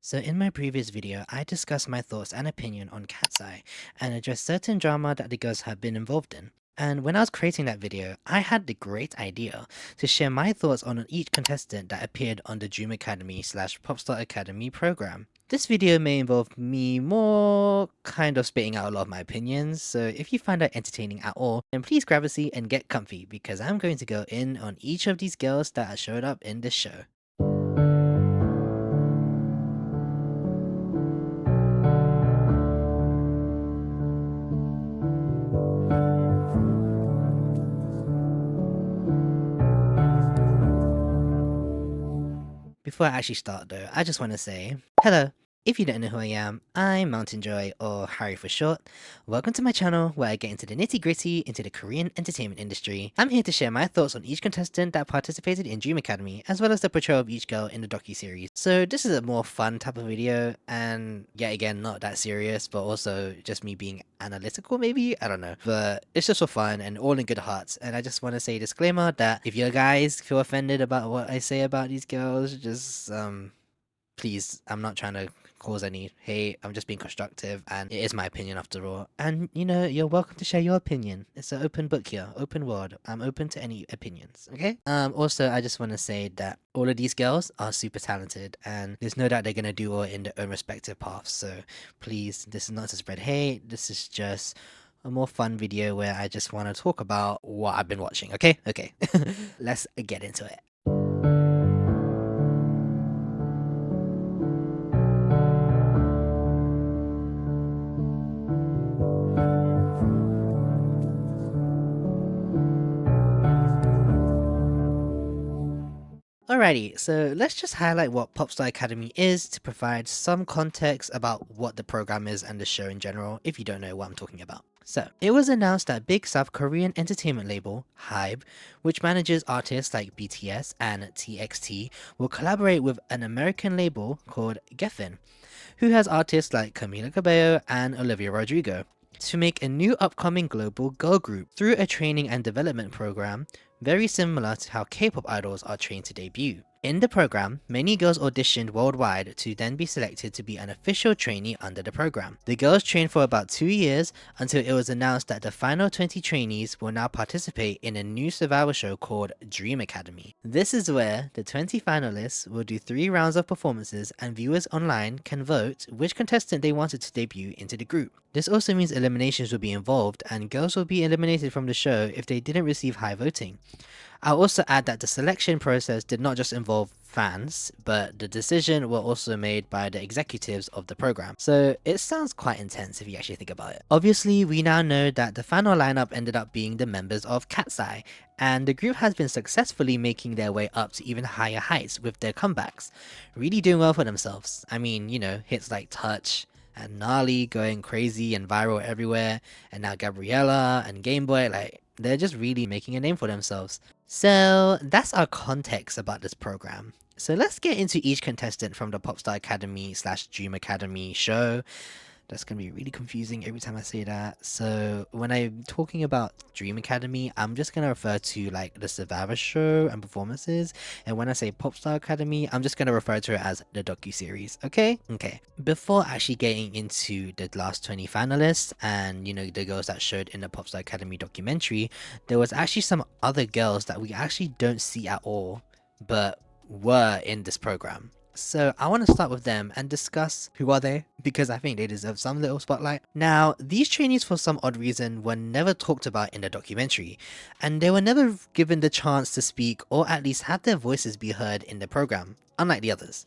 So in my previous video, I discussed my thoughts and opinion on Katseye and addressed certain drama that the girls have been involved in. And when I was creating that video, I had the great idea to share my thoughts on each contestant that appeared on the Dream Academy slash Popstar Academy program. This video may involve me more kind of spitting out a lot of my opinions, so if you find that entertaining at all, then please grab a seat and get comfy because I'm going to go in on each of these girls that showed up in this show. Before I actually start though, I just want to say, hello. If you don't know who I am, I'm Mountain Joy, or Harry for short. Welcome to my channel where I get into the nitty gritty into the Korean entertainment industry. I'm here to share my thoughts on each contestant that participated in Dream Academy, as well as the portrayal of each girl in the docu-series. So this is a more fun type of video, and yet again, not that serious, but also just me being analytical maybe? I don't know. But it's just for fun and all in good hearts. And I just want to say a disclaimer that if you guys feel offended about what I say about these girls, just please, I'm not trying to cause any hate. I'm just being constructive, and it is my opinion after all. And you know, you're welcome to share your opinion. It's an open book here, open world. I'm open to any opinions. Okay. Also, I just want to say that all of these girls are super talented, and there's no doubt they're gonna do well in their own respective paths. So please, this is not to spread hate. This is just a more fun video where I just want to talk about what I've been watching. Okay. Okay. Let's get into it. Alrighty, so let's just highlight what Popstar Academy is to provide some context about what the program is and the show in general, if you don't know what I'm talking about. So, it was announced that big South Korean entertainment label, HYBE, which manages artists like BTS and TXT, will collaborate with an American label called Geffen, who has artists like Camila Cabello and Olivia Rodrigo, to make a new upcoming global girl group through a training and development program very similar to how K-pop idols are trained to debut. In the program, many girls auditioned worldwide to then be selected to be an official trainee under the program. The girls trained for about 2 years until it was announced that the final 20 trainees will now participate in a new survival show called Dream Academy. This is where the 20 finalists will do 3 rounds of performances, and viewers online can vote which contestant they wanted to debut into the group. This also means eliminations will be involved, and girls will be eliminated from the show if they didn't receive high voting. I'll also add that the selection process did not just involve fans, but the decision were also made by the executives of the program. So it sounds quite intense if you actually think about it. Obviously, we now know that the final lineup ended up being the members of Katseye, and the group has been successfully making their way up to even higher heights with their comebacks, really doing well for themselves. I mean, you know, hits like Touch and Gnarly going crazy and viral everywhere, and now Gabriella and Gameboy, like, they're just really making a name for themselves. So that's our context about this program. So let's get into each contestant from the Popstar Academy slash Dream Academy show. That's going to be really confusing every time I say that. So when I'm talking about Dream Academy, I'm just going to refer to like the Survivor show and performances. And when I say Popstar Academy, I'm just going to refer to it as the docu-series. Okay? Okay. Before actually getting into the last 20 finalists and, you know, the girls that showed in the Popstar Academy documentary, there was actually some other girls that we actually don't see at all, but were in this program. So I want to start with them and discuss who are they, because I think they deserve some little spotlight. Now, these trainees for some odd reason were never talked about in the documentary, and they were never given the chance to speak or at least have their voices be heard in the program, unlike the others.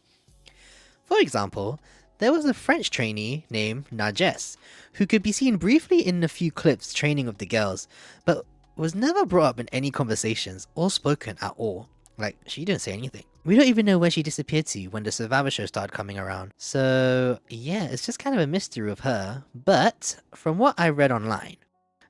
For example, there was a French trainee named Najes, who could be seen briefly in a few clips training with the girls, but was never brought up in any conversations or spoken at all. Like, she didn't say anything. We don't even know where she disappeared to when the Survivor show started coming around. So yeah, it's just kind of a mystery with her. But from what I read online,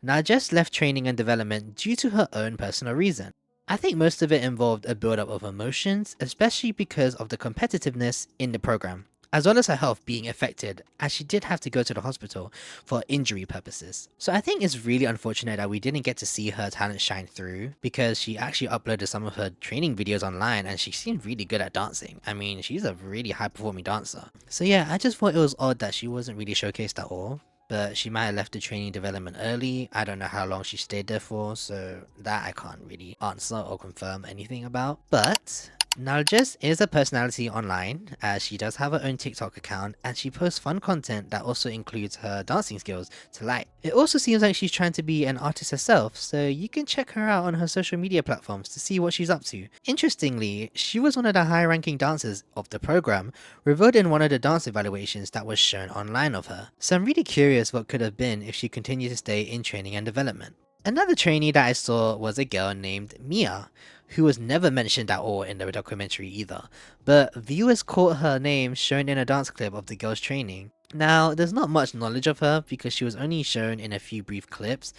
Najes left training and development due to her own personal reason. I think most of it involved a build-up of emotions, especially because of the competitiveness in the program. as well as her health being affected, as she did have to go to the hospital for injury purposes. So I think it's really unfortunate that we didn't get to see her talent shine through, because she actually uploaded some of her training videos online and she seemed really good at dancing. I mean, she's a really high performing dancer. So yeah, I just thought it was odd that she wasn't really showcased at all. But she might have left the training development early. I don't know how long she stayed there for, so that I can't really answer or confirm anything about. But Nalgis is a personality online, as she does have her own TikTok account and she posts fun content that also includes her dancing skills to light. It also seems like she's trying to be an artist herself, so you can check her out on her social media platforms to see what she's up to. Interestingly, she was one of the high ranking dancers of the program, revealed in one of the dance evaluations that was shown online of her. So I'm really curious what could have been if she continued to stay in training and development. Another trainee that I saw was a girl named Mia, who was never mentioned at all in the documentary either, but viewers caught her name shown in a dance clip of the girl's training. Now, there's not much knowledge of her because she was only shown in a few brief clips,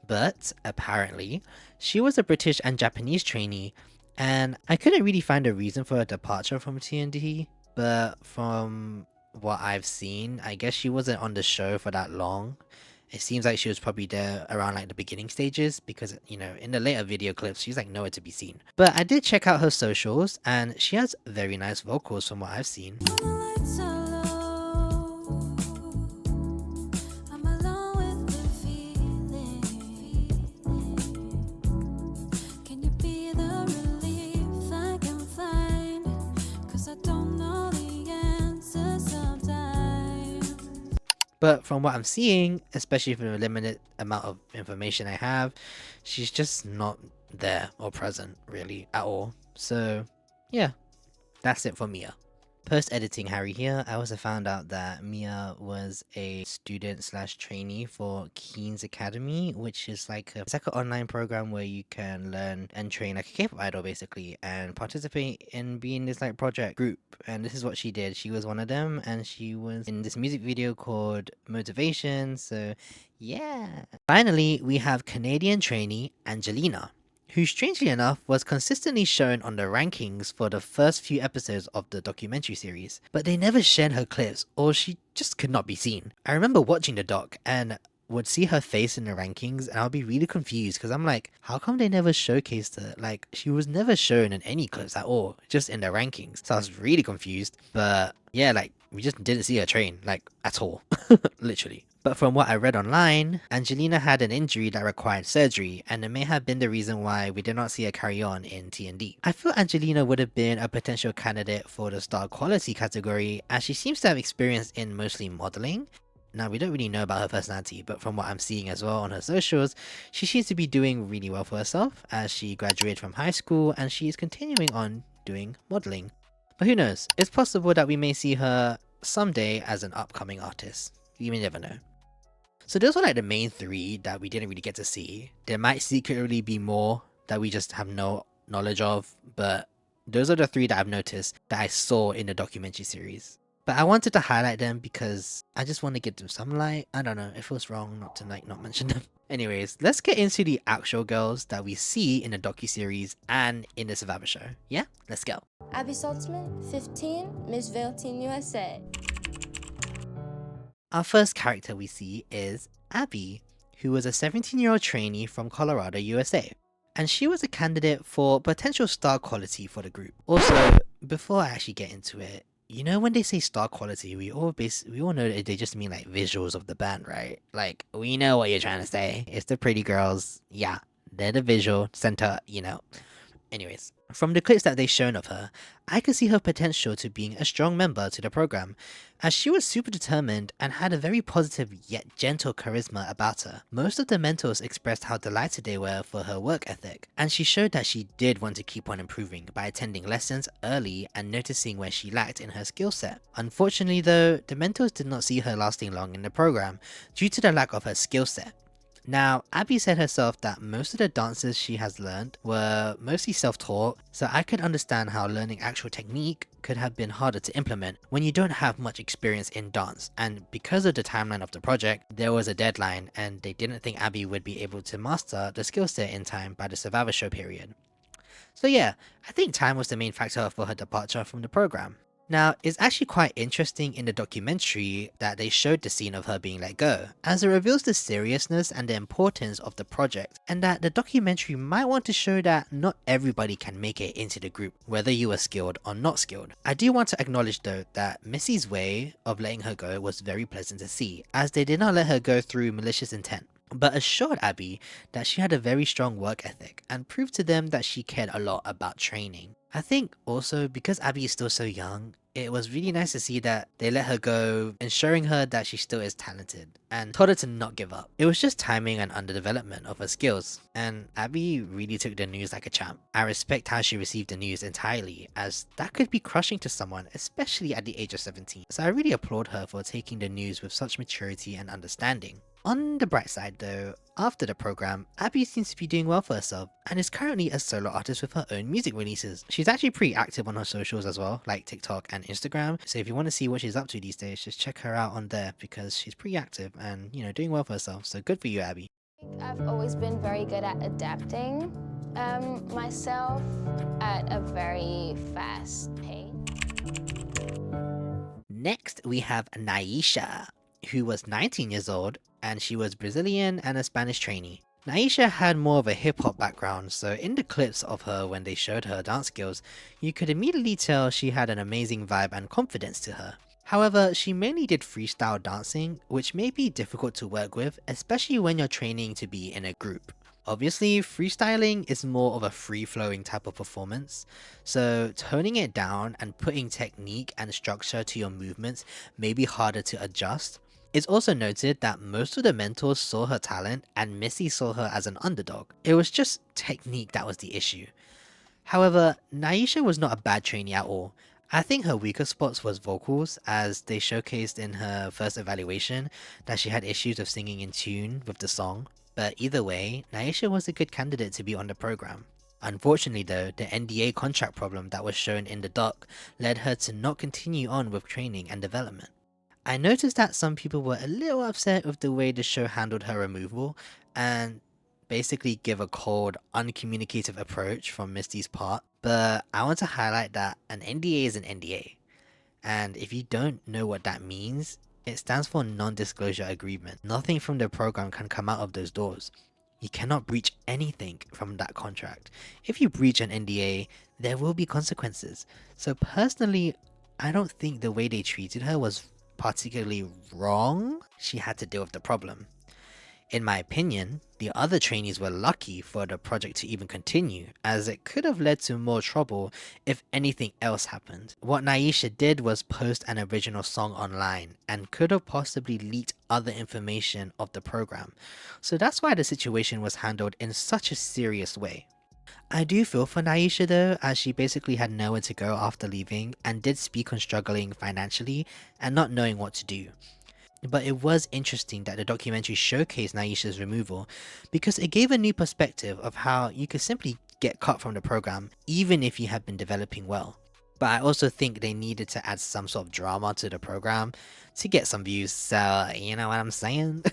but apparently, she was a British and Japanese trainee, and I couldn't really find a reason for her departure from TNT, but from what I've seen, I guess she wasn't on the show for that long. It seems like she was probably there around like the beginning stages, because, you know, in the later video clips, she's like nowhere to be seen. But I did check out her socials and she has very nice vocals from what I've seen. But from what I'm seeing, especially from the limited amount of information I have, she's just not there or present really at all. So yeah, that's it for Mia. Post-editing Harry here, I also found out that Mia was a student slash trainee for Keen's Academy, which is like it's like an online program where you can learn and train like a K-pop idol basically, and participate in being this like project group. And this is what she did. She was one of them, and she was in this music video called Motivation. So yeah. Finally, we have Canadian trainee Angelina, who strangely enough was consistently shown on the rankings for the first few episodes of the documentary series, but they never shared her clips, or she just could not be seen. I remember watching the doc and would see her face in the rankings and I'll be really confused because I'm like, how come they never showcased her? Like, she was never shown in any clips at all, just in the rankings. So I was really confused, but yeah, like, we just didn't see her train, like, at all. Literally. But from what I read online, Angelina had an injury that required surgery, and it may have been the reason why we did not see her carry on in TND. I feel Angelina would have been a potential candidate for the star quality category, as she seems to have experience in mostly modeling. Now, we don't really know about her personality, but from what I'm seeing as well on her socials, she seems to be doing really well for herself, as she graduated from high school and she is continuing on doing modeling. But who knows, it's possible that we may see her someday as an upcoming artist. You may never know. So those were like the main three that we didn't really get to see. There might secretly be more that we just have no knowledge of, but those are the three that I've noticed that I saw in the documentary series. But I wanted to highlight them because I just want to give them some light. I don't know, it feels wrong not to like not mention them. Anyways, let's get into the actual girls that we see in the docuseries and in the Survivor show. Yeah, let's go. Abby Saltzman, 15, Miss Vale Team USA. Our first character we see is Abby, who was a 17-year-old trainee from Colorado, USA. And she was a candidate for potential star quality for the group. Also, before I actually get into it, you know when they say star quality, we all know that they just mean like visuals of the band, right? Like, we know what you're trying to say. It's the pretty girls. Yeah, they're the visual center, you know. Anyways, from the clips that they've shown of her, I could see her potential to being a strong member to the program, as she was super determined and had a very positive yet gentle charisma about her. Most of the mentors expressed how delighted they were for her work ethic, and she showed that she did want to keep on improving by attending lessons early and noticing where she lacked in her skill set. Unfortunately though, the mentors did not see her lasting long in the program due to the lack of her skill set. Now, Abby said herself that most of the dances she has learned were mostly self-taught, so I could understand how learning actual technique could have been harder to implement when you don't have much experience in dance, and because of the timeline of the project, there was a deadline and they didn't think Abby would be able to master the skill set in time by the Survivor show period. So yeah, I think time was the main factor for her departure from the program. Now, it's actually quite interesting in the documentary that they showed the scene of her being let go, as it reveals the seriousness and the importance of the project, and that the documentary might want to show that not everybody can make it into the group, whether you are skilled or not skilled. I do want to acknowledge though that Missy's way of letting her go was very pleasant to see, as they did not let her go through malicious intent, but assured Abby that she had a very strong work ethic and proved to them that she cared a lot about training. I think also because Abby is still so young, it was really nice to see that they let her go, ensuring her that she still is talented, and told her to not give up. It was just timing and underdevelopment of her skills, and Abby really took the news like a champ. I respect how she received the news entirely, as that could be crushing to someone, especially at the age of 17. So I really applaud her for taking the news with such maturity and understanding. On the bright side though, after the program, Abby seems to be doing well for herself and is currently a solo artist with her own music releases. She's actually pretty active on her socials as well, like TikTok and Instagram, so if you want to see what she's up to these days, just check her out on there because she's pretty active and, you know, doing well for herself, so good for you, Abby. I've always been very good at adapting myself at a very fast pace. Next, we have Naisha, who was 19 years old, and she was Brazilian and a Spanish trainee. Naisha had more of a hip hop background, so in the clips of her when they showed her dance skills, you could immediately tell she had an amazing vibe and confidence to her. However, she mainly did freestyle dancing, which may be difficult to work with, especially when you're training to be in a group. Obviously, freestyling is more of a free-flowing type of performance, so toning it down and putting technique and structure to your movements may be harder to adjust. It's also noted that most of the mentors saw her talent and Missy saw her as an underdog. It was just technique that was the issue. However, Naisha was not a bad trainee at all. I think her weaker spots was vocals, as they showcased in her first evaluation that she had issues of singing in tune with the song. But either way, Naisha was a good candidate to be on the program. Unfortunately though, the NDA contract problem that was shown in the doc led her to not continue on with training and development. I noticed that some people were a little upset with the way the show handled her removal, and basically give a cold, uncommunicative approach from Misty's part, but I want to highlight that an NDA is an NDA, and if you don't know what that means, it stands for non-disclosure agreement. Nothing from the program can come out of those doors. You cannot breach anything from that contract. If you breach an NDA, there will be consequences. So personally, I don't think the way they treated her was particularly wrong. She had to deal with the problem. In my opinion, the other trainees were lucky for the project to even continue, as it could have led to more trouble if anything else happened. What Naisha did was post an original song online, and could have possibly leaked other information of the program, so that's why the situation was handled in such a serious way. I do feel for Naisha though, as she basically had nowhere to go after leaving, and did speak on struggling financially and not knowing what to do. But it was interesting that the documentary showcased Naisha's removal, because it gave a new perspective of how you could simply get cut from the program even if you had been developing well. But I also think they needed to add some sort of drama to the program to get some views, so you know what I'm saying?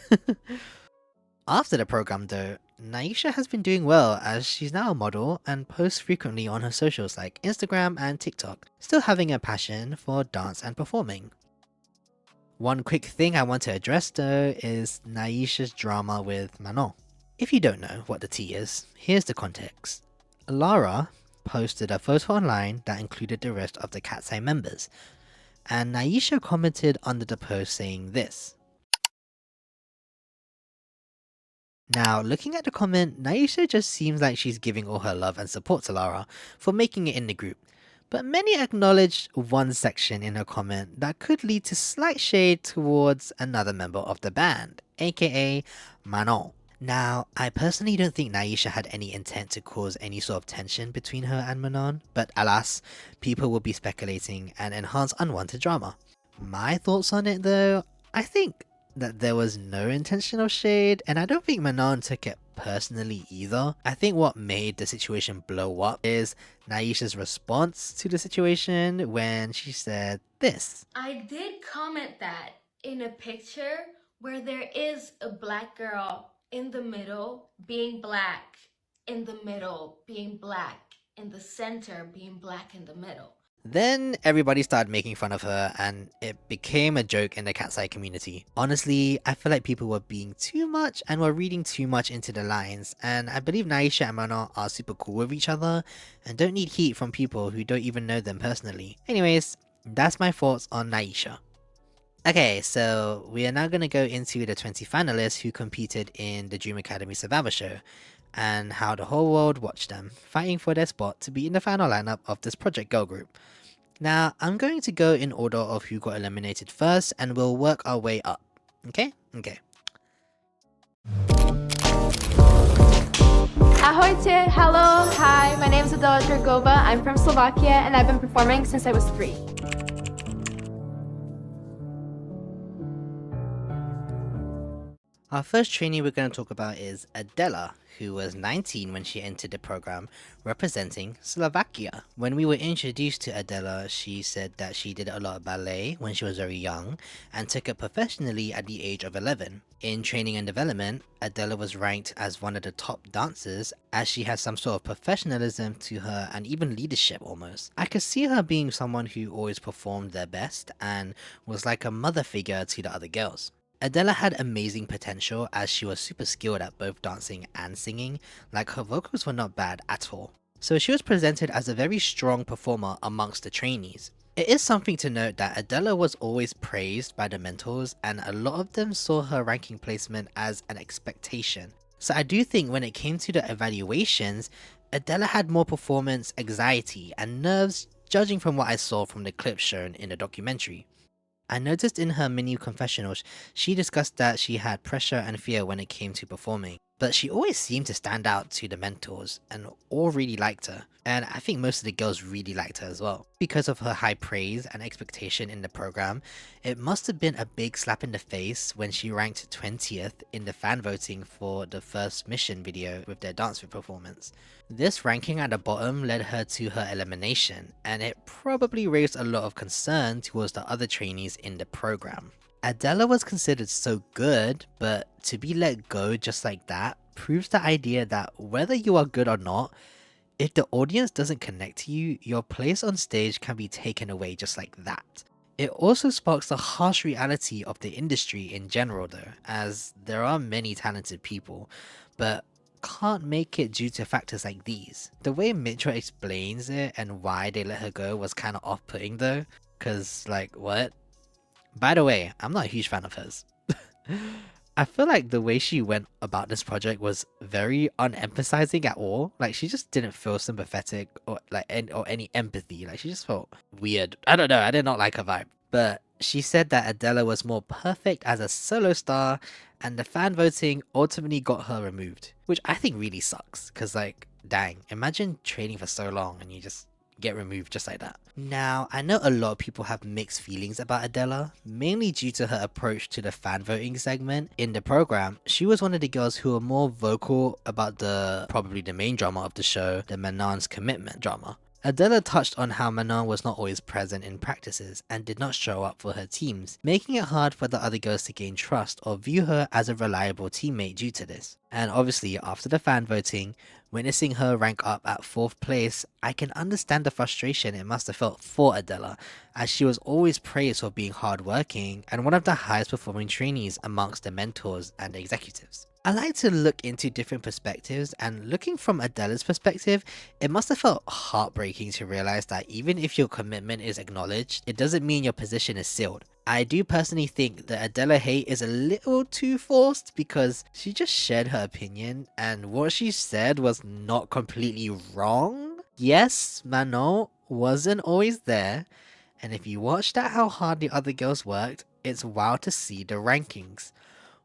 After the program though, Naisha has been doing well, as she's now a model and posts frequently on her socials like Instagram and TikTok, still having a passion for dance and performing. One quick thing I want to address though is Naisha's drama with Manon. If you don't know what the tea is, here's the context. Lara posted a photo online that included the rest of the Katseye members, and Naisha commented under the post saying this. Now, looking at the comment, Naisha just seems like she's giving all her love and support to Lara for making it in the group, but many acknowledged one section in her comment that could lead to slight shade towards another member of the band, aka Manon. Now, I personally don't think Naisha had any intent to cause any sort of tension between her and Manon, but alas, people will be speculating and enhance unwanted drama. My thoughts on it though, I think that there was no intentional shade, and I don't think Manon took it personally either. I think what made the situation blow up is Naisha's response to the situation when she said this. I did comment that in a picture where there is a black girl in the middle being black, in the middle being black, in the center being black in the middle. Then everybody started making fun of her and it became a joke in the Katseye community. Honestly, I feel like people were being too much and were reading too much into the lines, and I believe Naisha and Manon are super cool with each other and don't need heat from people who don't even know them personally. Anyways, that's my thoughts on Naisha. Okay, so we are now going to go into the 20 finalists who competed in the Dream Academy Survivor Show, and how the whole world watched them, fighting for their spot to be in the final lineup of this Project Girl group. Now, I'm going to go in order of who got eliminated first, and we'll work our way up. Okay? Okay. Ahojte, hello, hi, my name is Adela Dragova, I'm from Slovakia, and I've been performing since I was 3. Our first trainee we're going to talk about is Adela, who was 19 when she entered the program, representing Slovakia. When we were introduced to Adela, she said that she did a lot of ballet when she was very young, and took it professionally at the age of 11. In training and development, Adela was ranked as one of the top dancers, as she had some sort of professionalism to her and even leadership almost. I could see her being someone who always performed their best and was like a mother figure to the other girls. Adela had amazing potential as she was super skilled at both dancing and singing, like her vocals were not bad at all. So she was presented as a very strong performer amongst the trainees. It is something to note that Adela was always praised by the mentors, and a lot of them saw her ranking placement as an expectation. So I do think when it came to the evaluations, Adela had more performance anxiety and nerves, judging from what I saw from the clips shown in the documentary. I noticed in her mini confessionals, she discussed that she had pressure and fear when it came to performing, but she always seemed to stand out to the mentors and all really liked her, and I think most of the girls really liked her as well. Because of her high praise and expectation in the program, it must have been a big slap in the face when she ranked 20th in the fan voting for the first mission video with their dance performance. This ranking at the bottom led her to her elimination, and it probably raised a lot of concern towards the other trainees in the program. Adela was considered so good, but to be let go just like that proves the idea that whether you are good or not, if the audience doesn't connect to you, your place on stage can be taken away just like that. It also sparks the harsh reality of the industry in general though, as there are many talented people, but can't make it due to factors like these. The way Mitra explains it and why they let her go was kinda off-putting though, cause like, what? By the way, I'm not a huge fan of hers. I feel like the way she went about this project was very unemphasizing at all. Like she just didn't feel sympathetic or any empathy. Like she just felt weird. I don't know, I did not like her vibe. But she said that Adela was more perfect as a solo star, and the fan voting ultimately got her removed. Which I think really sucks, cause like, dang, imagine training for so long and you just get removed just like that. Now, I know a lot of people have mixed feelings about Adela, mainly due to her approach to the fan voting segment. In the program, she was one of the girls who were more vocal about probably the main drama of the show, the Manon's commitment drama. Adela touched on how Manon was not always present in practices and did not show up for her teams, making it hard for the other girls to gain trust or view her as a reliable teammate due to this. And obviously, after the fan voting, witnessing her rank up at 4th place, I can understand the frustration it must have felt for Adela, as she was always praised for being hardworking and one of the highest performing trainees amongst the mentors and the executives. I like to look into different perspectives, and looking from Adela's perspective, it must have felt heartbreaking to realize that even if your commitment is acknowledged, it doesn't mean your position is sealed. I do personally think that Adela hate is a little too forced because she just shared her opinion and what she said was not completely wrong. Yes, Manon wasn't always there, and if you watched at how hard the other girls worked, it's wild to see the rankings.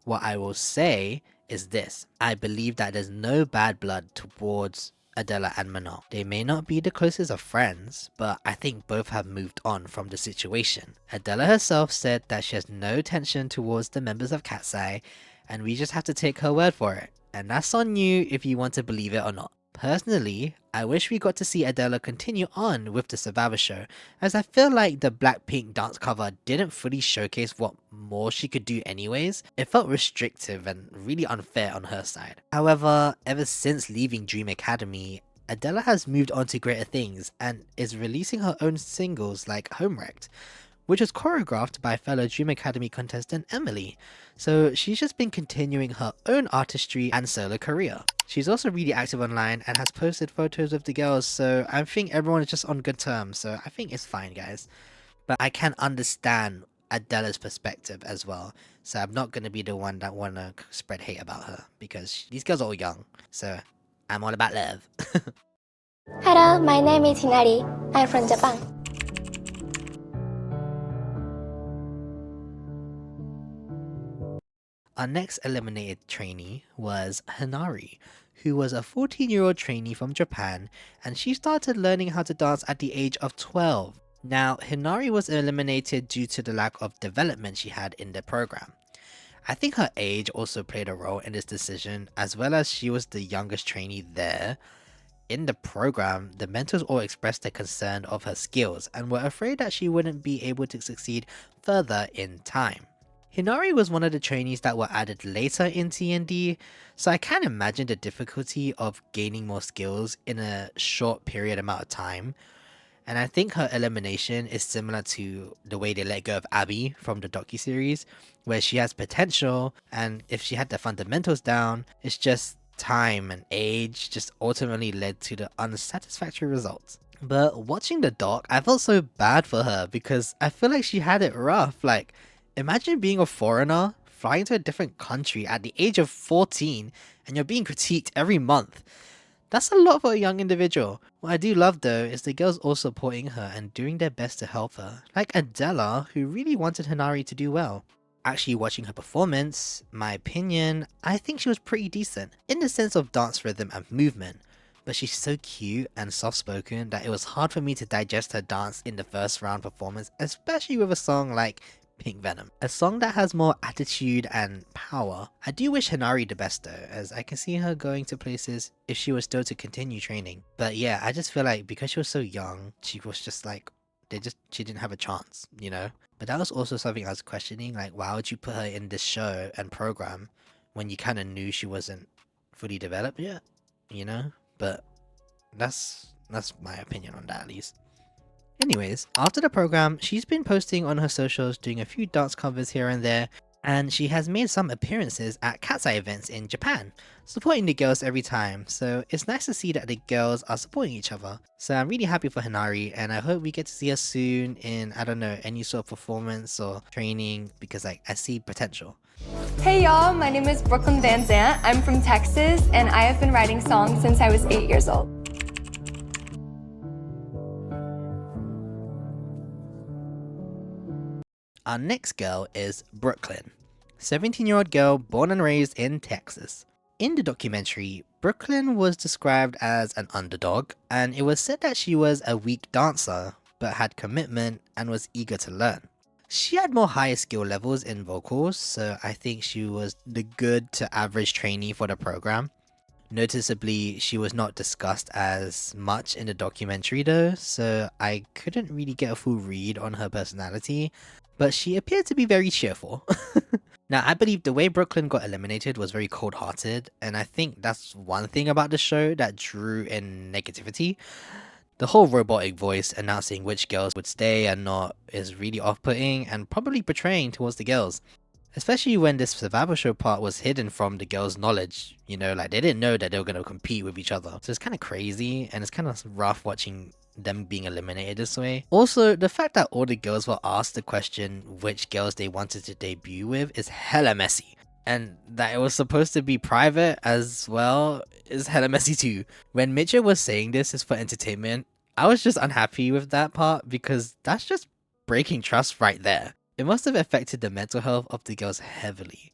What I will say is this: I believe that there's no bad blood towards Adela and Manon. They may not be the closest of friends, but I think both have moved on from the situation. Adela herself said that she has no tension towards the members of Katseye, and we just have to take her word for it. And that's on you if you want to believe it or not. Personally, I wish we got to see Adela continue on with the Survivor show, as I feel like the Blackpink dance cover didn't fully showcase what more she could do anyways. It felt restrictive and really unfair on her side. However, ever since leaving Dream Academy, Adela has moved on to greater things and is releasing her own singles like Homewrecked, which was choreographed by fellow Dream Academy contestant Emily. So she's just been continuing her own artistry and solo career. She's also really active online and has posted photos of the girls, so I think everyone is just on good terms, so I think it's fine, guys. But I can understand Adela's perspective as well, so I'm not going to be the one that want to spread hate about her, because these girls are all young, so I'm all about love. Hello, my name is Hinari. I'm from Japan. Our next eliminated trainee was Hinari, who was a 14-year-old trainee from Japan, and she started learning how to dance at the age of 12. Now, Hinari was eliminated due to the lack of development she had in the program. I think her age also played a role in this decision, as well as she was the youngest trainee there. In the program, the mentors all expressed their concern of her skills and were afraid that she wouldn't be able to succeed further in time. Hinari was one of the trainees that were added later in TND, so I can imagine the difficulty of gaining more skills in a short period amount of time. And I think her elimination is similar to the way they let go of Abby from the docuseries, where she has potential, and if she had the fundamentals down, it's just time and age just ultimately led to the unsatisfactory results. But watching the doc, I felt so bad for her because I feel like she had it rough. Like, imagine being a foreigner, flying to a different country at the age of 14, and you're being critiqued every month. That's a lot for a young individual. What I do love though is the girls all supporting her and doing their best to help her, like Adela, who really wanted Hinari to do well. Actually watching her performance, my opinion, I think she was pretty decent, in the sense of dance rhythm and movement. But she's so cute and soft-spoken that it was hard for me to digest her dance in the first round performance, especially with a song like Pink Venom, a song that has more attitude and power. I do wish Hinari the best though, as I can see her going to places if she was still to continue training. But yeah, I just feel like because she was so young, she was just like, she didn't have a chance, you know? But that was also something I was questioning, like why would you put her in this show and program when you kind of knew she wasn't fully developed yet, you know? But that's my opinion on that at least. Anyways, after the program, she's been posting on her socials, doing a few dance covers here and there, and she has made some appearances at Katseye events in Japan, supporting the girls every time, so it's nice to see that the girls are supporting each other. So I'm really happy for Hinari, and I hope we get to see her soon in, I don't know, any sort of performance or training, because like, I see potential. Hey y'all, my name is Brooklyn Van Zant. I'm from Texas, and I have been writing songs since I was 8 years old. Our next girl is Brooklyn, 17-year-old girl born and raised in Texas. In the documentary, Brooklyn was described as an underdog, and it was said that she was a weak dancer, but had commitment and was eager to learn. She had more higher skill levels in vocals, so I think she was the good to average trainee for the program. Noticeably, she was not discussed as much in the documentary though, so I couldn't really get a full read on her personality, but she appeared to be very cheerful. Now, I believe the way Brooklyn got eliminated was very cold-hearted, and I think that's one thing about the show that drew in negativity. The whole robotic voice announcing which girls would stay and not is really off-putting and probably betraying towards the girls. Especially when this survival show part was hidden from the girls' knowledge, you know, like they didn't know that they were going to compete with each other. So it's kind of crazy and it's kind of rough watching them being eliminated this way. Also, the fact that all the girls were asked the question which girls they wanted to debut with is hella messy. And that it was supposed to be private as well is hella messy too. When Mitchell was saying this is for entertainment, I was just unhappy with that part because that's just breaking trust right there. It must have affected the mental health of the girls heavily.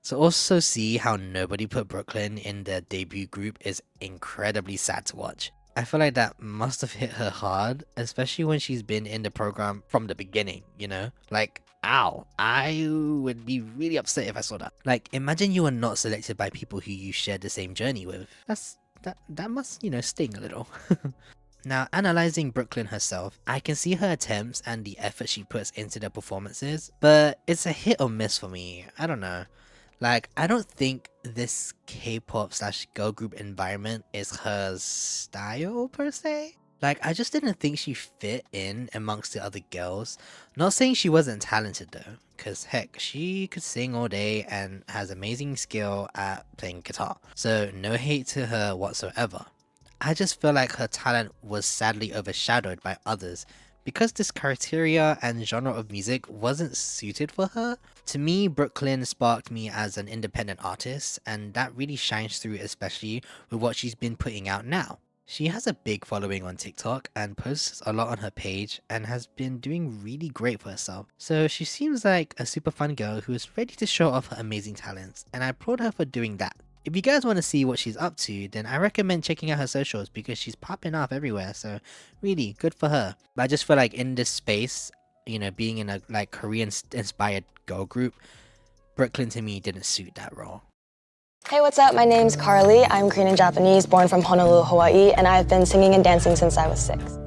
To also see how nobody put Brooklyn in their debut group is incredibly sad to watch. I feel like that must have hit her hard, especially when she's been in the program from the beginning, you know? Like, ow, I would be really upset if I saw that. Like, imagine you were not selected by people who you shared the same journey with. That must, you know, sting a little. Now, analysing Brooklyn herself, I can see her attempts and the effort she puts into the performances, but it's a hit or miss for me. I don't know. Like, I don't think this K-pop slash girl group environment is her style per se. Like, I just didn't think she fit in amongst the other girls. Not saying she wasn't talented though, because heck, she could sing all day and has amazing skill at playing guitar. So no hate to her whatsoever. I just feel like her talent was sadly overshadowed by others because this criteria and genre of music wasn't suited for her. To me, Brooklyn sparked me as an independent artist, and that really shines through, especially with what she's been putting out now. She has a big following on TikTok and posts a lot on her page and has been doing really great for herself. So she seems like a super fun girl who is ready to show off her amazing talents, and I applaud her for doing that. If you guys want to see what she's up to, then I recommend checking out her socials because she's popping off everywhere, so really good for her. But I just feel like in this space, you know, being in a like Korean inspired girl group, Brooklyn to me didn't suit that role. Hey, what's up? My name's Carly. I'm Korean and Japanese, born from Honolulu, Hawaii, and I've been singing and dancing since I was 6.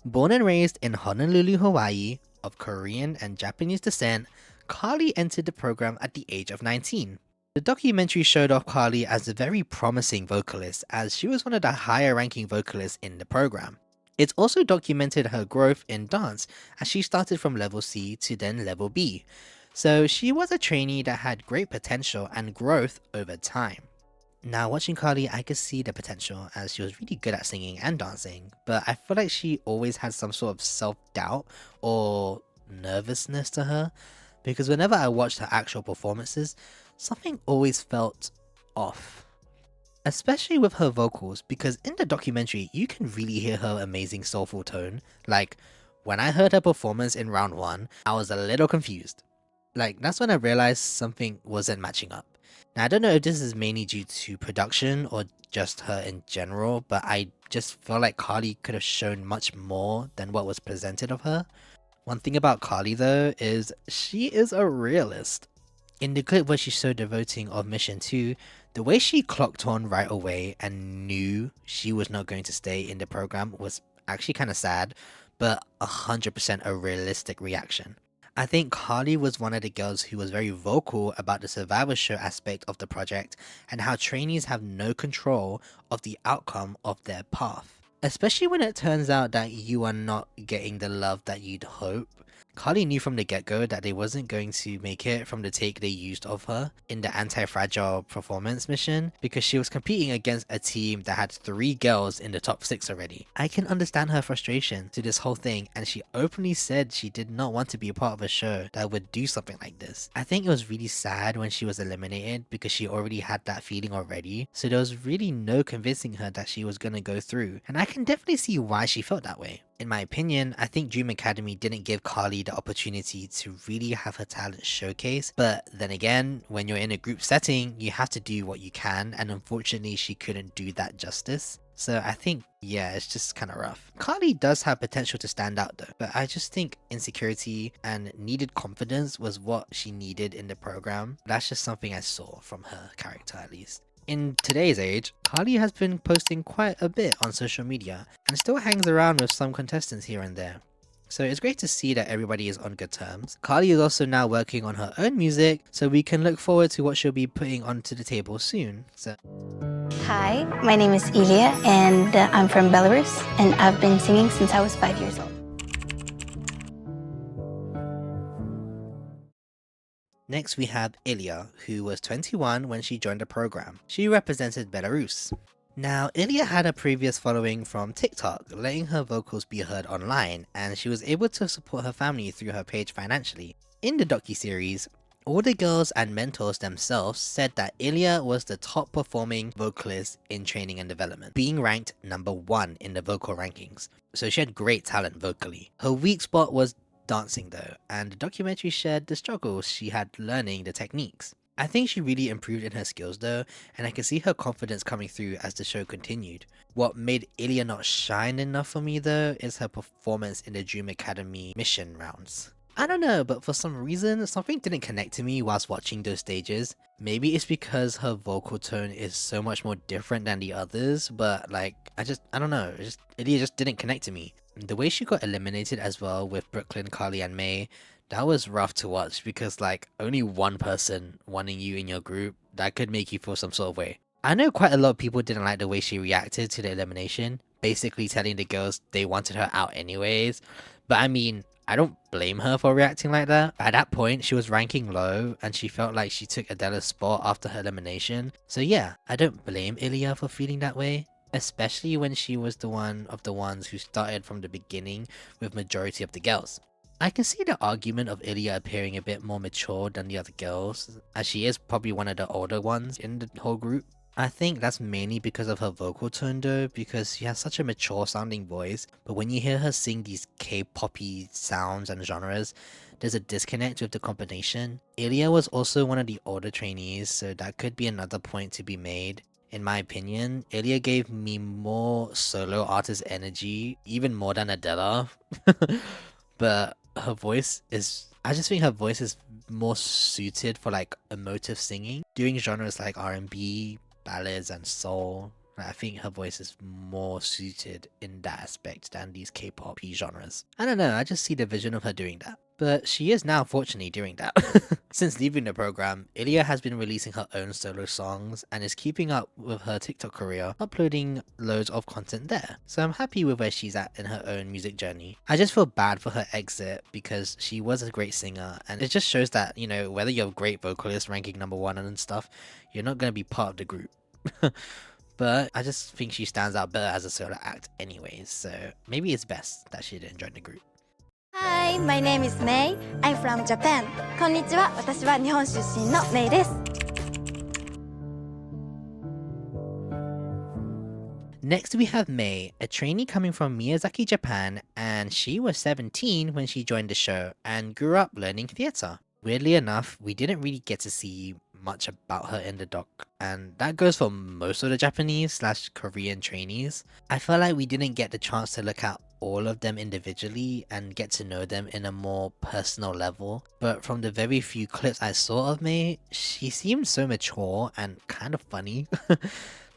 Born and raised in Honolulu, Hawaii, of Korean and Japanese descent, Carly entered the program at the age of 19. The documentary showed off Carly as a very promising vocalist, as she was one of the higher ranking vocalists in the program. It also documented her growth in dance, as she started from level C to then level B. So she was a trainee that had great potential and growth over time. Now watching Carly, I could see the potential as she was really good at singing and dancing, but I feel like she always had some sort of self-doubt or nervousness to her, because whenever I watched her actual performances, something always felt off. Especially with her vocals, because in the documentary you can really hear her amazing soulful tone. Like, when I heard her performance in round 1, I was a little confused. Like, that's when I realized something wasn't matching up. Now, I don't know if this is mainly due to production or just her in general, but I just felt like Carly could have shown much more than what was presented of her. One thing about Carly though is she is a realist. In the clip where she's so devoting of Mission 2, the way she clocked on right away and knew she was not going to stay in the program was actually kind of sad, but 100% a realistic reaction. I think Carly was one of the girls who was very vocal about the survivor show aspect of the project and how trainees have no control of the outcome of their path. Especially when it turns out that you are not getting the love that you'd hope. Carly knew from the get-go that they wasn't going to make it from the take they used of her in the anti-fragile performance mission because she was competing against a team that had 3 girls in the top 6 already. I can understand her frustration to this whole thing, and she openly said she did not want to be a part of a show that would do something like this. I think it was really sad when she was eliminated because she already had that feeling already, so there was really no convincing her that she was gonna go through, and I can definitely see why she felt that way. In my opinion, I think Dream Academy didn't give Carly the opportunity to really have her talent showcased, but then again, when you're in a group setting, you have to do what you can, and unfortunately she couldn't do that justice. So I think, yeah, it's just kind of rough. Carly does have potential to stand out though, but I just think insecurity and needed confidence was what she needed in the program. That's just something I saw from her character at least. In today's age, Carly has been posting quite a bit on social media and still hangs around with some contestants here and there. So it's great to see that everybody is on good terms. Carly is also now working on her own music, so we can look forward to what she'll be putting onto the table soon. So Hi, my name is Ilya, and I'm from Belarus, and I've been singing since I was 5 years old. next we have Ilya, who was 21 when she joined the program. She represented Belarus. Now, Ilya had a previous following from TikTok, letting her vocals be heard online, and she was able to support her family through her page financially. In the docuseries, all the girls and mentors themselves said that Ilya was the top performing vocalist in training and development, being ranked number 1 in the vocal rankings. So she had great talent vocally. Her weak spot was dancing though, and the documentary shared the struggles she had learning the techniques. I think she really improved in her skills though, and I can see her confidence coming through as the show continued. What made Ilya not shine enough for me though is her performance in the Dream Academy mission rounds. I don't know, but for some reason, something didn't connect to me whilst watching those stages. Maybe it's because her vocal tone is so much more different than the others, but like, I don't know, Ilya just didn't connect to me. the way she got eliminated as well with Brooklyn, Carly, and May, that was rough to watch because like only one person wanting you in your group, that could make you feel some sort of way. I know quite a lot of people didn't like the way she reacted to the elimination, basically telling the girls they wanted her out anyways, but I mean, I don't blame her for reacting like that. At that point, she was ranking low and she felt like she took Adela's spot after her elimination. So yeah, I don't blame Ilya for feeling that way, especially when she was the one of the ones who started from the beginning with majority of the girls. I can see the argument of Ilya appearing a bit more mature than the other girls, as she is probably one of the older ones in the whole group. I think that's mainly because of her vocal tone though, because she has such a mature sounding voice, but when you hear her sing these K-poppy sounds and genres, there's a disconnect with the combination. Ilya was also one of the older trainees, so that could be another point to be made. In my opinion, Ilya gave me more solo artist energy, even more than Adela. But her voice is, I just think her voice is more suited for like emotive singing, doing genres like R&B, ballads and soul. I think her voice is more suited in that aspect than these K-pop genres. I don't know, I just see the vision of her doing that. But she is now fortunately doing that. Since leaving the program, Ilya has been releasing her own solo songs and is keeping up with her TikTok career, uploading loads of content there. So I'm happy with where she's at in her own music journey. I just feel bad for her exit because she was a great singer, and it just shows that, you know, whether you're a great vocalist ranking #1 and stuff, you're not going to be part of the group. But I just think she stands out better as a solo act anyways, so maybe it's best that she didn't join the group. Hi, my name is May. I'm from Japan. こんにちは、私は日本出身のメイです。Next we have May, a trainee coming from Miyazaki, Japan, and she was 17 when she joined the show and grew up learning theatre. Weirdly enough, we didn't really get to see much about her in the doc, and that goes for most of the Japanese/Korean trainees. I felt like we didn't get the chance to look at all of them individually and get to know them in a more personal level, but from the very few clips I saw of May, she seemed so mature and kind of funny.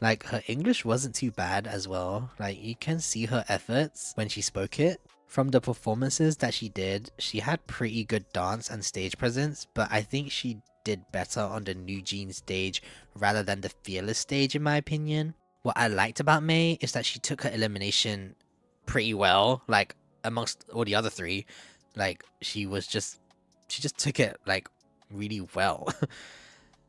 Like, her English wasn't too bad as well, like you can see her efforts when she spoke it. From the performances that she did, she had pretty good dance and stage presence, but I think she did better on the New Jeans stage rather than the Fearless stage in my opinion. What I liked about May is that she took her elimination pretty well, like amongst all the other three. Like she just took it like really well.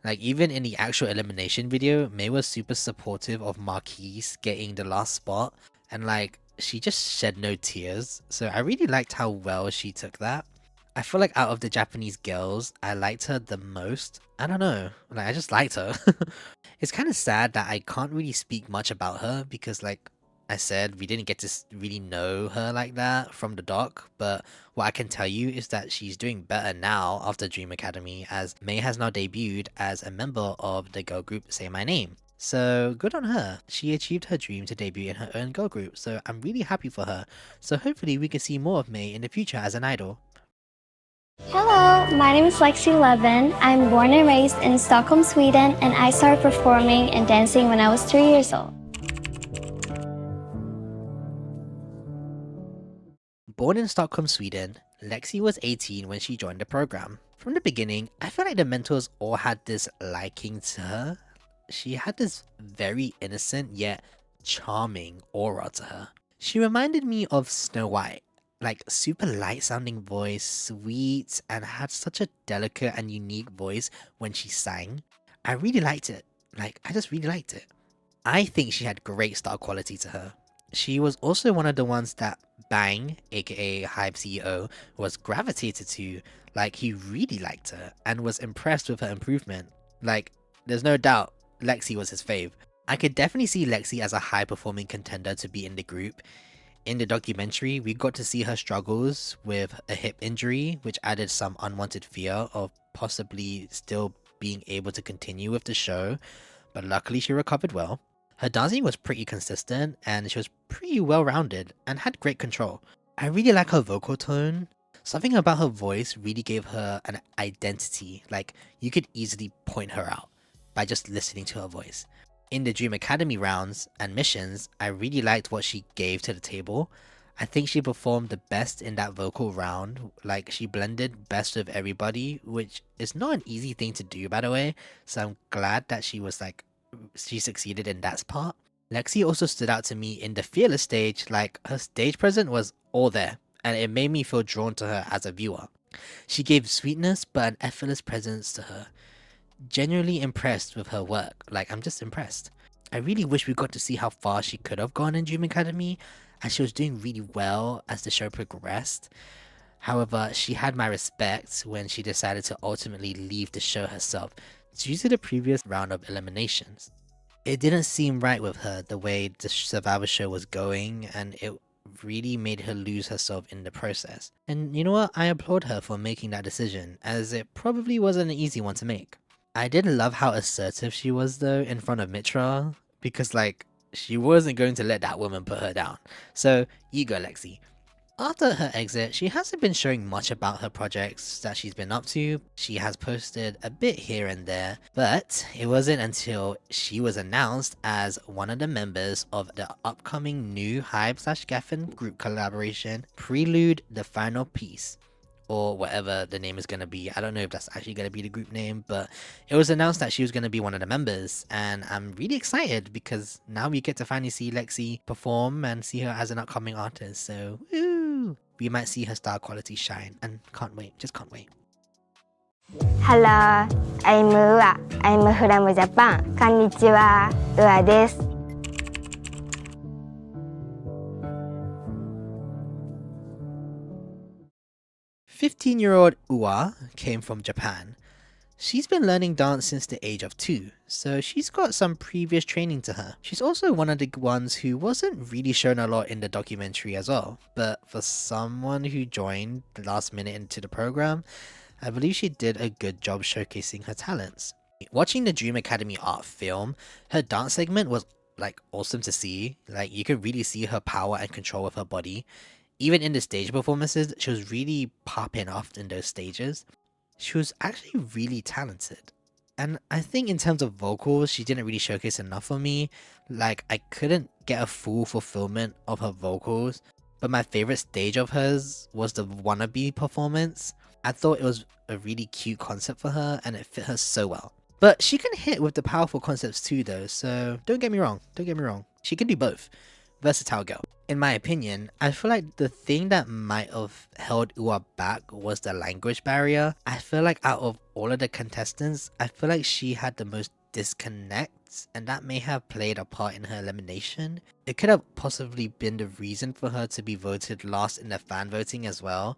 Like even in the actual elimination video, May was super supportive of Marquise getting the last spot, and like she just shed no tears, so I really liked how well she took that. I feel like out of the Japanese girls, I liked her the most. I don't know, like I just liked her. It's kind of sad that I can't really speak much about her because like I said, we didn't get to really know her like that from the doc, but what I can tell you is that she's doing better now after Dream Academy, as May has now debuted as a member of the girl group Say My Name. So good on her. She achieved her dream to debut in her own girl group, so I'm really happy for her. So hopefully we can see more of May in the future as an idol. Hello, my name is Lexi Levin. I'm born and raised in Stockholm, Sweden, and I started performing and dancing when I was 3 years old. Born in Stockholm, Sweden, Lexi was 18 when she joined the program. From the beginning, I felt like the mentors all had this liking to her. She had this very innocent yet charming aura to her. She reminded me of Snow White, like super light sounding voice, sweet, and had such a delicate and unique voice when she sang. I really liked it. Like, I just really liked it. I think she had great star quality to her. She was also one of the ones that Bang, aka Hype CEO, was gravitated to. Like, he really liked her and was impressed with her improvement. Like, there's no doubt Lexi was his fave. I could definitely see Lexi as a high performing contender to be in the group. In the documentary, we got to see her struggles with a hip injury, which added some unwanted fear of possibly still being able to continue with the show, but luckily she recovered well. Her dancing was pretty consistent and she was pretty well rounded and had great control. I really like her vocal tone. Something about her voice really gave her an identity, like you could easily point her out by just listening to her voice. In the Dream Academy rounds and missions, I really liked what she gave to the table. I think she performed the best in that vocal round. Like, she blended best with everybody, which is not an easy thing to do, by the way. So I'm glad that she succeeded in that part. Lexi also stood out to me in the Fearless stage. Like, her stage presence was all there, and it made me feel drawn to her as a viewer. She gave sweetness but an effortless presence to her. Genuinely impressed with her work. Like, I'm just impressed. I really wish we got to see how far she could have gone in Dream Academy, and she was doing really well as the show progressed. However, she had my respect when she decided to ultimately leave the show herself due to the previous round of eliminations. It didn't seem right with her the way the Survivor show was going, and it really made her lose herself in the process. And you know what? I applaud her for making that decision, as it probably wasn't an easy one to make. I did love how assertive she was though in front of Mitra, because like, she wasn't going to let that woman put her down. So, you go Lexi. After her exit, she hasn't been showing much about her projects that she's been up to. She has posted a bit here and there, but it wasn't until she was announced as one of the members of the upcoming new Hybe/Geffen group collaboration, Prelude the Final Piece, or whatever the name is going to be. I don't know if that's actually going to be the group name, but it was announced that she was going to be one of the members, and I'm really excited because now we get to finally see Lexi perform and see her as an upcoming artist, so woo! We might see her star quality shine, and can't wait, just can't wait. Hello, I'm Ua. I'm from Japan. Konnichiwa, Ua desu. 15-year-old Ua came from Japan. She's been learning dance since the age of 2, so she's got some previous training to her. She's also one of the ones who wasn't really shown a lot in the documentary as well, but for someone who joined the last minute into the program, I believe she did a good job showcasing her talents. Watching the Dream Academy art film, her dance segment was like awesome to see. Like, you could really see her power and control with her body. Even in the stage performances, she was really popping off in those stages. She was actually really talented. And I think in terms of vocals, she didn't really showcase enough for me. Like, I couldn't get a full fulfillment of her vocals. But my favorite stage of hers was the wannabe performance. I thought it was a really cute concept for her and it fit her so well. But she can hit with the powerful concepts too though, so don't get me wrong. She can do both. Versatile girl. In my opinion, I feel like the thing that might have held Ua back was the language barrier. I feel like out of all of the contestants, I feel like she had the most disconnects, and that may have played a part in her elimination. It could have possibly been the reason for her to be voted last in the fan voting as well.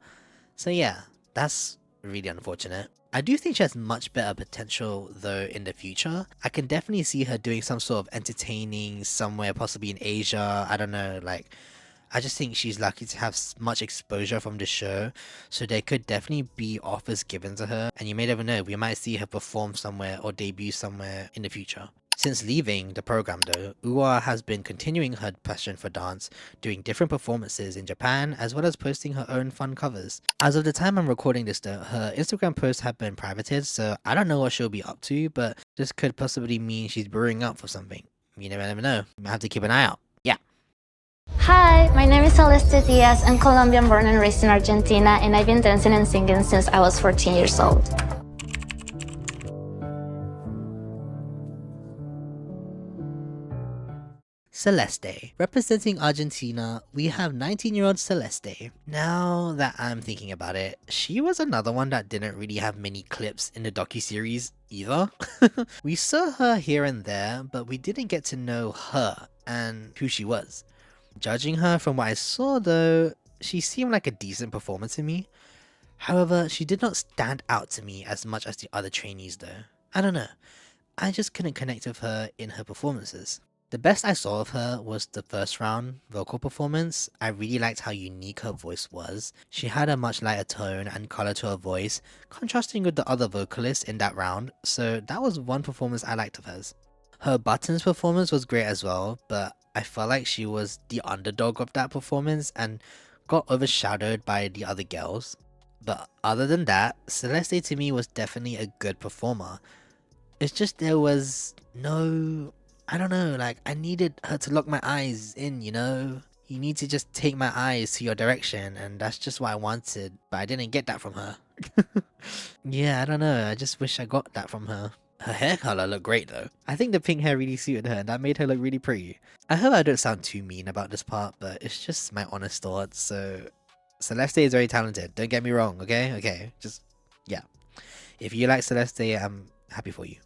So yeah, that's really unfortunate. I do think she has much better potential though in the future. I can definitely see her doing some sort of entertaining somewhere, possibly in Asia. I don't know, like, I just think she's lucky to have much exposure from the show, so there could definitely be offers given to her, and you may never know, we might see her perform somewhere or debut somewhere in the future. Since leaving the program though, Ua has been continuing her passion for dance, doing different performances in Japan as well as posting her own fun covers. As of the time I'm recording this though, her Instagram posts have been privated, so I don't know what she'll be up to, but this could possibly mean she's brewing up for something. You never know, you might have to keep an eye out. Yeah. Hi, my name is Celeste Diaz. I'm Colombian born and raised in Argentina, and I've been dancing and singing since I was 14 years old. Celeste. Representing Argentina, we have 19-year-old Celeste. Now that I'm thinking about it, she was another one that didn't really have many clips in the docuseries either. We saw her here and there, but we didn't get to know her and who she was. Judging her from what I saw though, she seemed like a decent performer to me. However, she did not stand out to me as much as the other trainees though. I don't know, I just couldn't connect with her in her performances. The best I saw of her was the first round vocal performance. I really liked how unique her voice was. She had a much lighter tone and colour to her voice, contrasting with the other vocalists in that round, so that was one performance I liked of hers. Her buttons performance was great as well, but I felt like she was the underdog of that performance and got overshadowed by the other girls. But other than that, Celeste to me was definitely a good performer. It's just there was no... I don't know, like, I needed her to lock my eyes in, you know? You need to just take my eyes to your direction, and that's just what I wanted, but I didn't get that from her. Yeah, I don't know, I just wish I got that from her. Her hair color looked great though. I think the pink hair really suited her and that made her look really pretty. I hope I don't sound too mean about this part, but it's just my honest thoughts, so... Celeste is very talented, don't get me wrong, okay? Okay, just... yeah. If you like Celeste, I'm happy for you.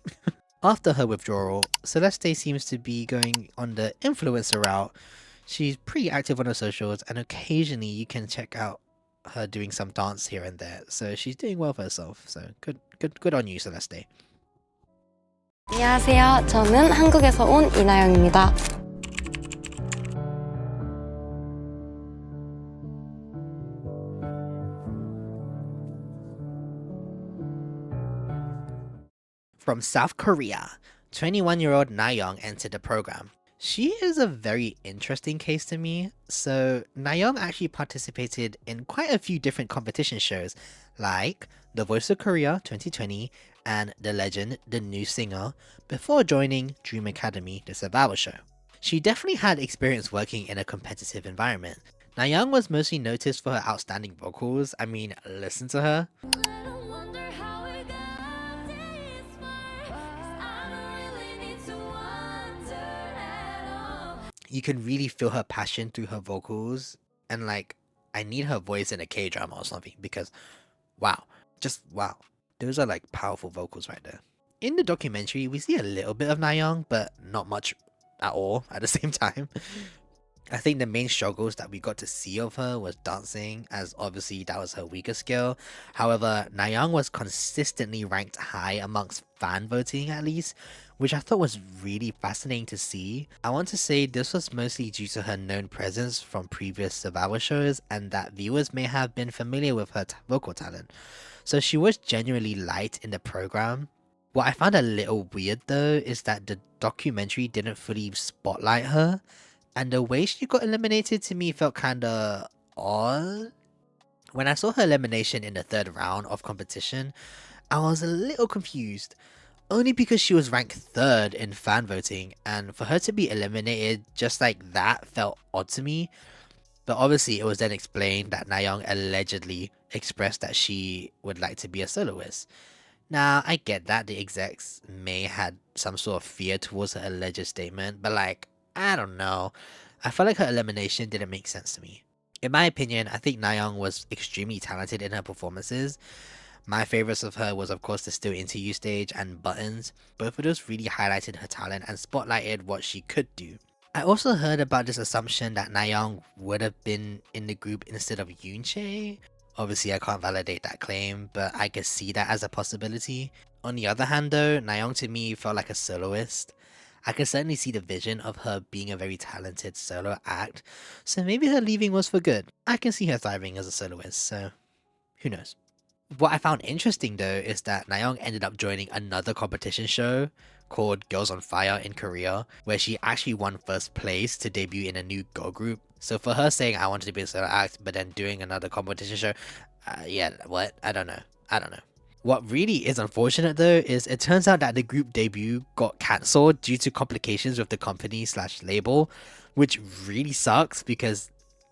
After her withdrawal, Celeste seems to be going on the influencer route. She's pretty active on her socials, and occasionally you can check out her doing some dance here and there. So she's doing well for herself. So good on you, Celeste. 안녕하세요. 저는 한국에서 온 이나영입니다. From South Korea, 21-year-old Nayoung entered the program. She is a very interesting case to me. So Nayoung actually participated in quite a few different competition shows like The Voice of Korea 2020 and The Legend, The New Singer before joining Dream Academy, the survival show. She definitely had experience working in a competitive environment. Nayoung was mostly noticed for her outstanding vocals. I mean, listen to her. You can really feel her passion through her vocals, and like, I need her voice in a K-drama or something because wow, just wow. Those are like powerful vocals right there. In the documentary, we see a little bit of Nayoung, but not much at all at the same time. I think the main struggles that we got to see of her was dancing, as obviously that was her weaker skill. However, Nayoung was consistently ranked high amongst fan voting at least, which I thought was really fascinating to see. I want to say this was mostly due to her known presence from previous survival shows and that viewers may have been familiar with her vocal talent. So she was genuinely liked in the program. What I found a little weird though is that the documentary didn't fully spotlight her, and the way she got eliminated to me felt kinda odd. When I saw her elimination in the third round of competition, I was a little confused. Only because she was ranked third in fan voting, and for her to be eliminated just like that felt odd to me. But obviously it was then explained that Nayoung allegedly expressed that she would like to be a soloist. Now, I get that the execs may had some sort of fear towards her alleged statement, but like, I don't know. I felt like her elimination didn't make sense to me. In my opinion, I think Nayoung was extremely talented in her performances. My favorites of her was of course the Still Into You stage and Buttons. Both of those really highlighted her talent and spotlighted what she could do. I also heard about this assumption that Nayoung would have been in the group instead of Yoonchae. Obviously I can't validate that claim, but I could see that as a possibility. On the other hand though, Nayoung to me felt like a soloist. I can certainly see the vision of her being a very talented solo act, so maybe her leaving was for good. I can see her thriving as a soloist, so who knows. What I found interesting though is that Nayoung ended up joining another competition show called Girls on Fire in Korea, where she actually won first place to debut in a new girl group. So for her saying I wanted to be a solo act but then doing another competition show, yeah, what? I don't know. What really is unfortunate though is it turns out that the group debut got cancelled due to complications with the company/label, which really sucks because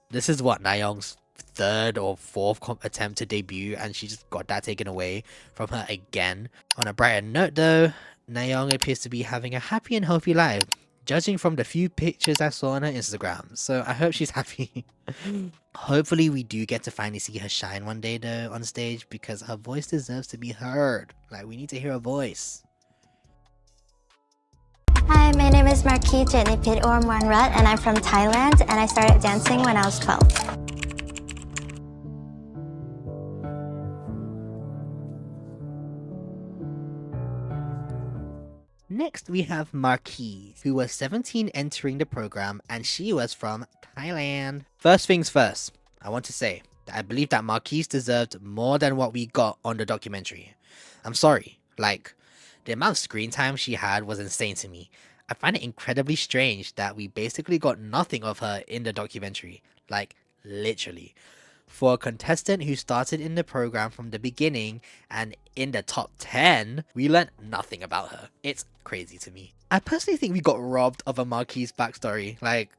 this is what Nayoung's third or fourth attempt to debut and she just got that taken away from her again. On a brighter note though, Nayoung appears to be having a happy and healthy life, judging from the few pictures I saw on her Instagram, so I hope she's happy. Hopefully we do get to finally see her shine one day though on stage because her voice deserves to be heard. Like, we need to hear her voice. Hi, my name is Marquis Jenipit Ormwanrat and I'm from Thailand and I started dancing when I was 12. Next we have Marquise, who was 17 entering the program and she was from Thailand. First things first, I want to say that I believe that Marquise deserved more than what we got on the documentary. I'm sorry, like, the amount of screen time she had was insane to me. I find it incredibly strange that we basically got nothing of her in the documentary, like, literally. For a contestant who started in the program from the beginning and in the top 10, we learned nothing about her. It's crazy to me. I personally think we got robbed of a Marquise backstory. Like,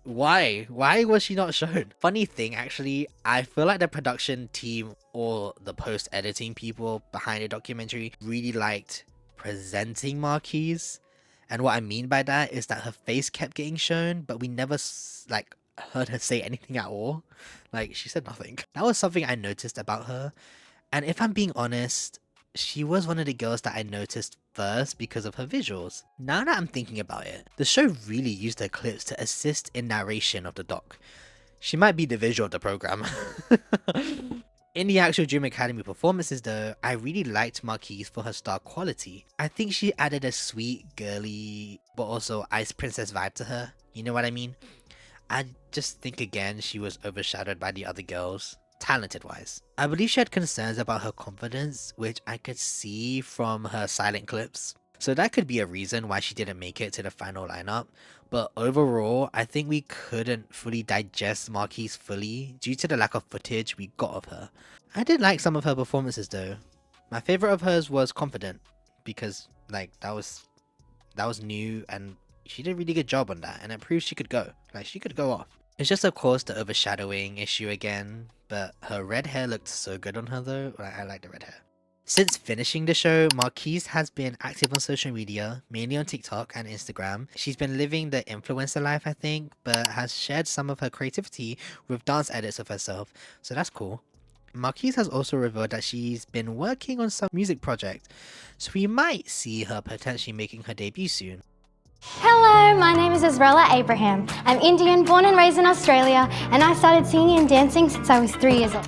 why? Why was she not shown? Funny thing, actually, I feel like the production team or the post-editing people behind the documentary really liked presenting Marquise. And what I mean by that is that her face kept getting shown, but we never like heard her say anything at all. Like, she said nothing. That was something I noticed about her. And if I'm being honest, she was one of the girls that I noticed first because of her visuals. Now that I'm thinking about it, the show really used her clips to assist in narration of the doc. She might be the visual of the program. In the actual Dream Academy performances though, I really liked Marquise for her star quality. I think she added a sweet, girly, but also ice princess vibe to her. You know what I mean? I just think again she was overshadowed by the other girls, talented wise. I believe she had concerns about her confidence, which I could see from her silent clips. So that could be a reason why she didn't make it to the final lineup. But overall, I think we couldn't fully digest Marquise fully due to the lack of footage we got of her. I did like some of her performances though. My favorite of hers was Confident, because like that was new and she did a really good job on that, and it proves she could go. Like, she could go off. It's just of course the overshadowing issue again, but her red hair looked so good on her though. Like, I like the red hair. Since finishing the show, Marquise has been active on social media, mainly on TikTok and Instagram. She's been living the influencer life, I think, but has shared some of her creativity with dance edits of herself, so that's cool. Marquise has also revealed that she's been working on some music project, so we might see her potentially making her debut soon. Hello, my name is Azrella Abraham. I'm Indian, born and raised in Australia, and I started singing and dancing since I was 3 years old.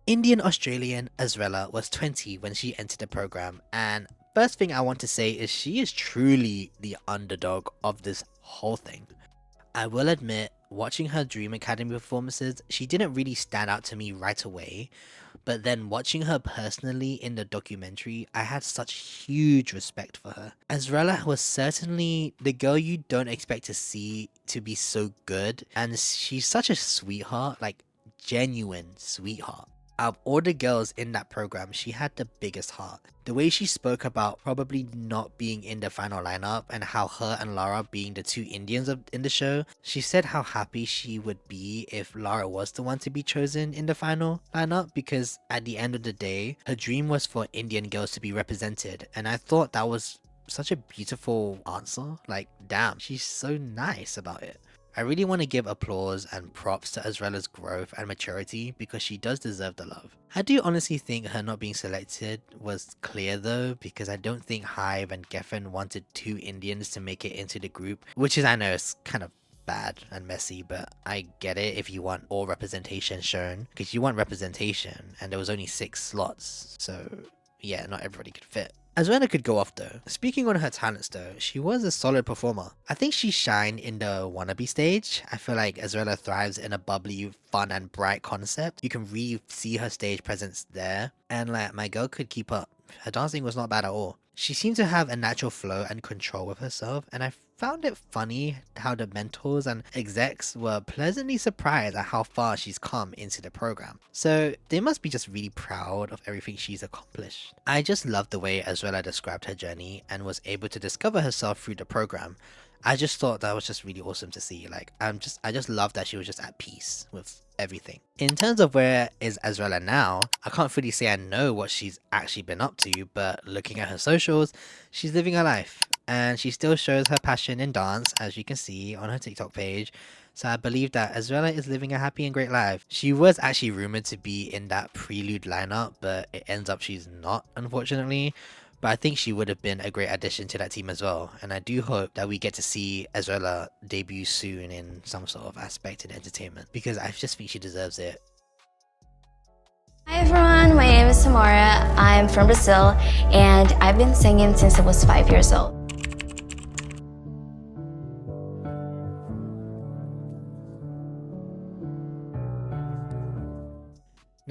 Indian Australian Azrella was 20 when she entered the program, and first thing I want to say is she is truly the underdog of this whole thing. I will admit, watching her Dream Academy performances, she didn't really stand out to me right away, but then watching her personally in the documentary, I had such huge respect for her. Azrella was certainly the girl you don't expect to see to be so good, and she's such a sweetheart, like genuine sweetheart. Out of all the girls in that program, she had the biggest heart. The way she spoke about probably not being in the final lineup and how her and Lara being the two Indians in the show, she said how happy she would be if Lara was the one to be chosen in the final lineup, because at the end of the day, her dream was for Indian girls to be represented, and I thought that was such a beautiful answer. Like, damn, she's so nice about it. I really want to give applause and props to Azrella's growth and maturity because she does deserve the love. I do honestly think her not being selected was clear though, because I don't think Hive and Geffen wanted two Indians to make it into the group, which is, I know, is kind of bad and messy, but I get it if you want all representation shown, because you want representation and there was only 6 slots, so yeah, not everybody could fit. Azrella could go off though. Speaking on her talents though, she was a solid performer. I think she shined in the wannabe stage. I feel like Azrella thrives in a bubbly, fun and bright concept. You can really see her stage presence there, and like, my girl could keep up. Her dancing was not bad at all. She seemed to have a natural flow and control with herself, and I found it funny how the mentors and execs were pleasantly surprised at how far she's come into the program. So they must be just really proud of everything she's accomplished. I just loved the way Azrella described her journey and was able to discover herself through the program. I just thought that was just really awesome to see. Like, I just love that she was just at peace with everything. In terms of where is Azrella now, I can't fully say I know what she's actually been up to, but looking at her socials, she's living her life, and she still shows her passion in dance, as you can see on her TikTok page. So I believe that Azrella is living a happy and great life. She was actually rumored to be in that Prelude lineup, but it ends up she's not, unfortunately. But I think she would have been a great addition to that team as well, and I do hope that we get to see Azrella debut soon in some sort of aspect in entertainment, because I just think she deserves it. Hi everyone, my name is Samara. I'm from Brazil, and I've been singing since I was 5 years old.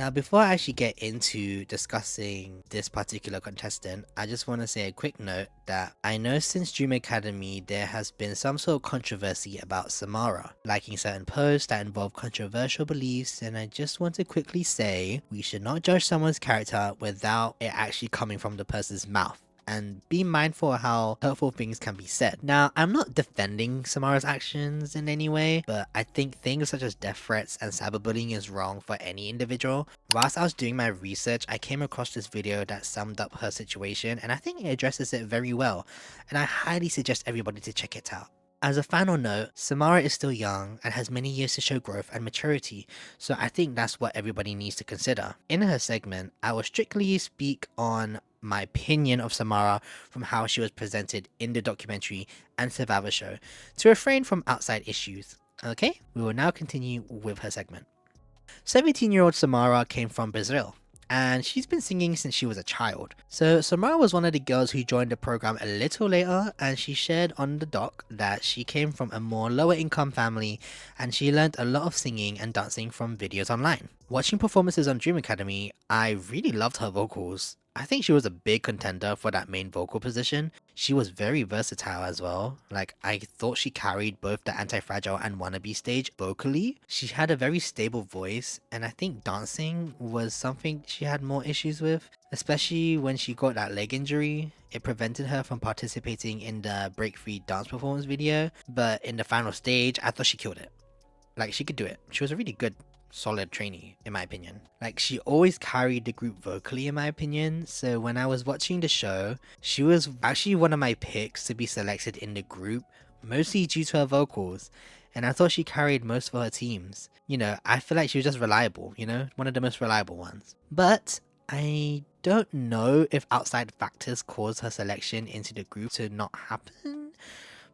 Now, before I actually get into discussing this particular contestant, I just want to say a quick note that I know since Dream Academy there has been some sort of controversy about Samara liking certain posts that involve controversial beliefs, and I just want to quickly say we should not judge someone's character without it actually coming from the person's mouth. And be mindful of how hurtful things can be said. Now, I'm not defending Samara's actions in any way, but I think things such as death threats and cyberbullying is wrong for any individual. Whilst I was doing my research, I came across this video that summed up her situation, and I think it addresses it very well, and I highly suggest everybody to check it out. As a final note, Samara is still young and has many years to show growth and maturity, so I think that's what everybody needs to consider. In her segment, I will strictly speak on my opinion of Samara from how she was presented in the documentary and Survivor show, to refrain from outside issues. Okay, we will now continue with her segment. 17-year-old Samara came from Brazil, and she's been singing since she was a child. So Samara was one of the girls who joined the program a little later, and she shared on the doc that she came from a more lower income family and she learned a lot of singing and dancing from videos online. Watching performances on Dream Academy, I really loved her vocals. I think she was a big contender for that main vocal position. She was very versatile as well. Like, I thought she carried both the Anti-Fragile and Wannabe stage vocally. She had a very stable voice, and I think dancing was something she had more issues with, especially when she got that leg injury. It prevented her from participating in the Break Free dance performance video, but in the final stage, I thought she killed it. Like, she could do it. She was a really good solid trainee in my opinion. Like, she always carried the group vocally in my opinion, so when I was watching the show, she was actually one of my picks to be selected in the group, mostly due to her vocals, and I thought she carried most of her teams. You know, I feel like she was just reliable, you know, one of the most reliable ones. But I don't know if outside factors caused her selection into the group to not happen,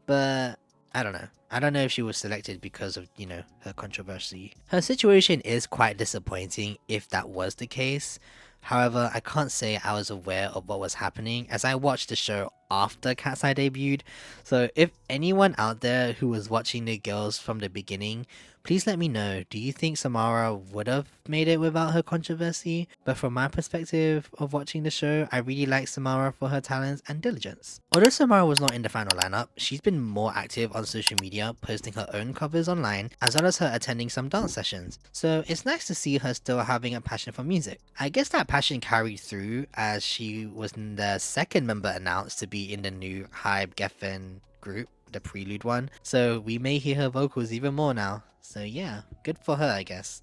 but I don't know. I don't know if she was selected because of, you know, her controversy. Her situation is quite disappointing if that was the case. However, I can't say I was aware of what was happening as I watched the show after Katseye debuted. So if anyone out there who was watching the girls from the beginning, please let me know, do you think Samara would have made it without her controversy? But from my perspective of watching the show, I really like Samara for her talents and diligence. Although Samara was not in the final lineup, she's been more active on social media, posting her own covers online, as well as her attending some dance sessions. So it's nice to see her still having a passion for music. I guess that passion carried through as she was the second member announced to be in the new Hype Geffen group, the Prelude one, so we may hear her vocals even more now. So yeah, good for her, I guess.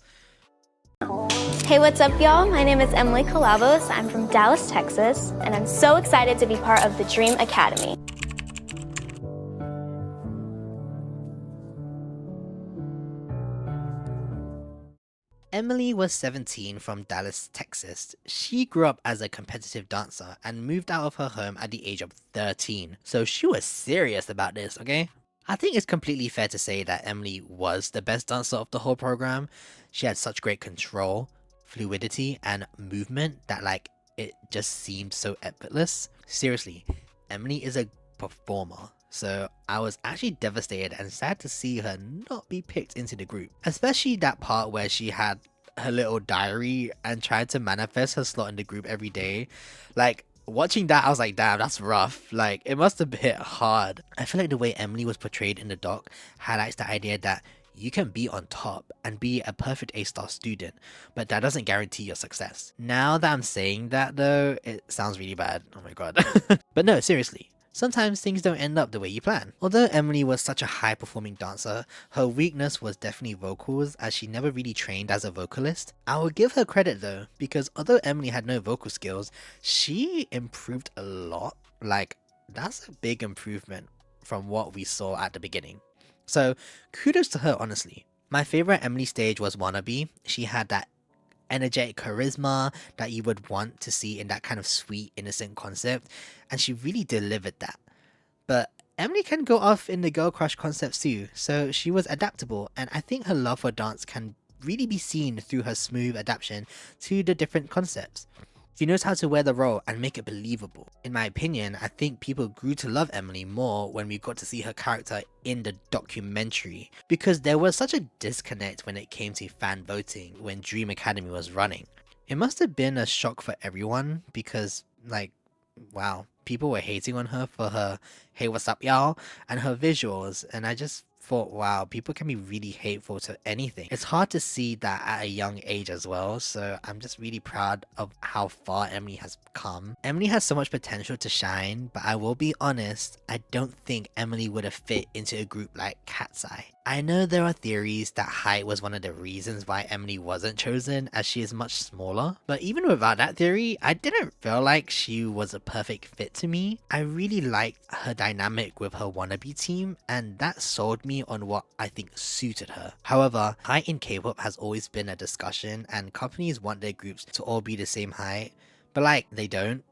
Hey, what's up, y'all? My name is Emily Calabos. I'm from Dallas, Texas, and I'm so excited to be part of the Dream Academy. Emily was 17 from Dallas, Texas. She grew up as a competitive dancer and moved out of her home at the age of 13. So she was serious about this, okay? I think it's completely fair to say that Emily was the best dancer of the whole program. She had such great control, fluidity, and movement that like it just seemed so effortless. Seriously, Emily is a performer. So I was actually devastated and sad to see her not be picked into the group. Especially that part where she had her little diary and tried to manifest her slot in the group every day. Like, watching that, I was like, damn, that's rough. Like, it must have hit hard. I feel like the way Emily was portrayed in the doc highlights the idea that you can be on top and be a perfect A-star student, but that doesn't guarantee your success. Now that I'm saying that though, it sounds really bad. Oh my god. But no, seriously. Sometimes things don't end up the way you plan. Although Emily was such a high performing dancer, her weakness was definitely vocals as she never really trained as a vocalist. I will give her credit though, because although Emily had no vocal skills, she improved a lot. Like, that's a big improvement from what we saw at the beginning. So kudos to her, honestly. My favorite Emily stage was Wannabe. She had that energetic charisma that you would want to see in that kind of sweet, innocent concept, and she really delivered that. But Emily can go off in the girl crush concepts too, so she was adaptable, and I think her love for dance can really be seen through her smooth adaptation to the different concepts. She knows how to wear the role and make it believable. In my opinion, I think people grew to love Emily more when we got to see her character in the documentary, because there was such a disconnect when it came to fan voting when Dream Academy was running. It must have been a shock for everyone because, like, wow, people were hating on her for her "Hey, what's up, y'all?" and her visuals, and I just thought, wow, people can be really hateful to anything. It's hard to see that at a young age as well, so I'm just really proud of how far Emily has come. Emily has so much potential to shine, but I will be honest, I don't think Emily would have fit into a group like Katseye. I know there are theories that height was one of the reasons why Emily wasn't chosen, as she is much smaller, but even without that theory, I didn't feel like she was a perfect fit to me. I really liked her dynamic with her wannabe team, and that sold me on what I think suited her. However, height in K-pop has always been a discussion, and companies want their groups to all be the same height, but like, they don't.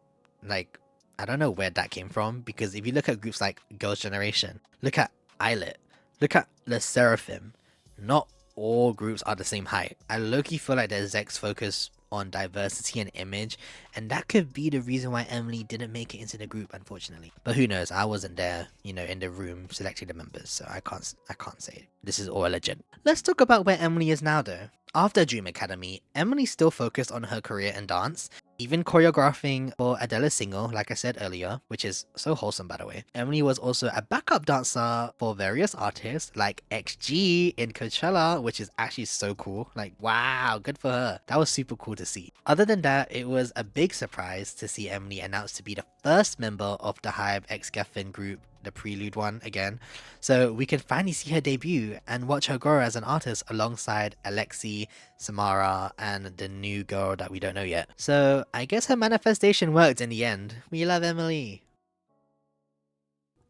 Like, I don't know where that came from, because if you look at groups like Girls' Generation, look at Islet, look at the Seraphim, not all groups are the same height. I low-key feel like the execs focus on diversity and image, and that could be the reason why Emily didn't make it into the group, unfortunately. But who knows, I wasn't there, you know, in the room selecting the members, so I can't say it. This is all legend. Let's talk about where Emily is now though. After Dream Academy, Emily still focused on her career in dance, even choreographing for Adele's single, like I said earlier, which is so wholesome by the way. Emily was also a backup dancer for various artists like XG in Coachella, which is actually so cool. Like, wow, good for her. That was super cool to see. Other than that, it was a big surprise to see Emily announced to be the first member of the Hybe X Geffen group, the Prelude one again, so we can finally see her debut and watch her grow as an artist alongside Alexi, Samara, and the new girl that we don't know yet. So I guess her manifestation worked in the end. We love Emily.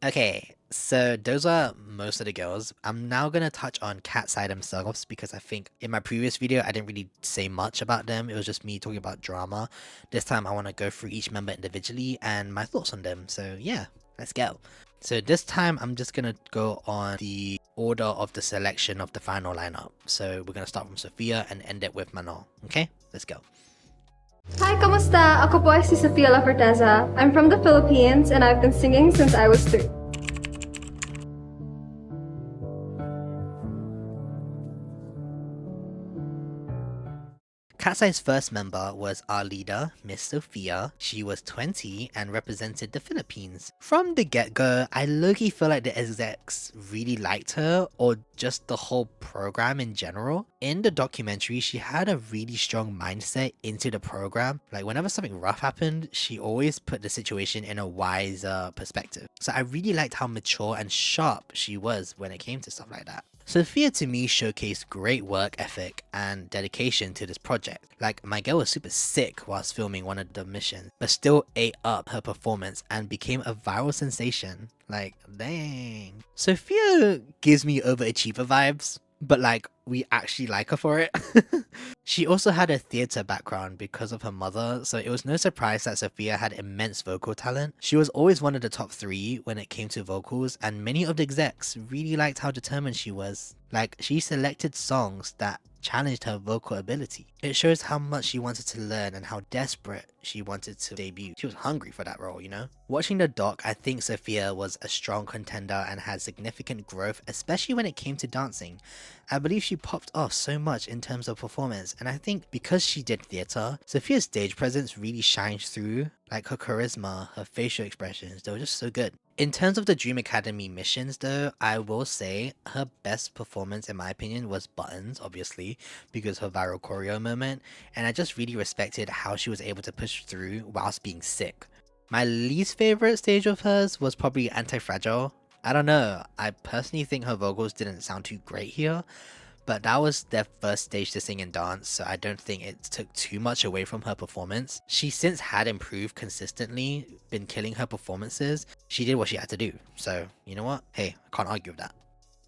Okay, so those are most of the girls. I'm now gonna touch on Katseye themselves because I think in my previous video I didn't really say much about them. It was just me talking about drama. This time I want to go through each member individually and my thoughts on them. So yeah, let's go. So this time I'm just gonna go on the order of the selection of the final lineup. So we're gonna start from Sophia and end it with Manon. Okay, let's go. Hi, kamusta? Ako po ay si Sofia La Forteza. I'm from the Philippines and I've been singing since I was 3. Katseye's first member was our leader, Miss Sophia. She was 20 and represented the Philippines. From the get-go, I low-key feel like the execs really liked her, or just the whole program in general. In the documentary, she had a really strong mindset into the program. Like whenever something rough happened, she always put the situation in a wiser perspective. So I really liked how mature and sharp she was when it came to stuff like that. Sophia to me showcased great work ethic and dedication to this project. Like, my girl was super sick whilst filming one of the missions, but still ate up her performance and became a viral sensation. Like, dang. Sophia gives me overachiever vibes, but like, we actually like her for it. She also had a theatre background because of her mother, so it was no surprise that Sophia had immense vocal talent. She was always one of the top 3 when it came to vocals, and many of the execs really liked how determined she was. Like, she selected songs that challenged her vocal ability. It shows how much she wanted to learn and how desperate she wanted to debut. She was hungry for that role, you know? Watching the doc, I think Sophia was a strong contender and had significant growth, especially when it came to dancing. I believe she popped off so much in terms of performance, and I think because she did theatre, Sophia's stage presence really shines through. Like her charisma, her facial expressions, they were just so good. In terms of the Dream Academy missions though, I will say her best performance in my opinion was Buttons, obviously, because her viral choreo moment, and I just really respected how she was able to push through whilst being sick. My least favourite stage of hers was probably Anti-Fragile. I don't know, I personally think her vocals didn't sound too great here, but that was their first stage to sing and dance, so I don't think it took too much away from her performance. She since had improved consistently, been killing her performances. She did what she had to do, so you know what? Hey, I can't argue with that.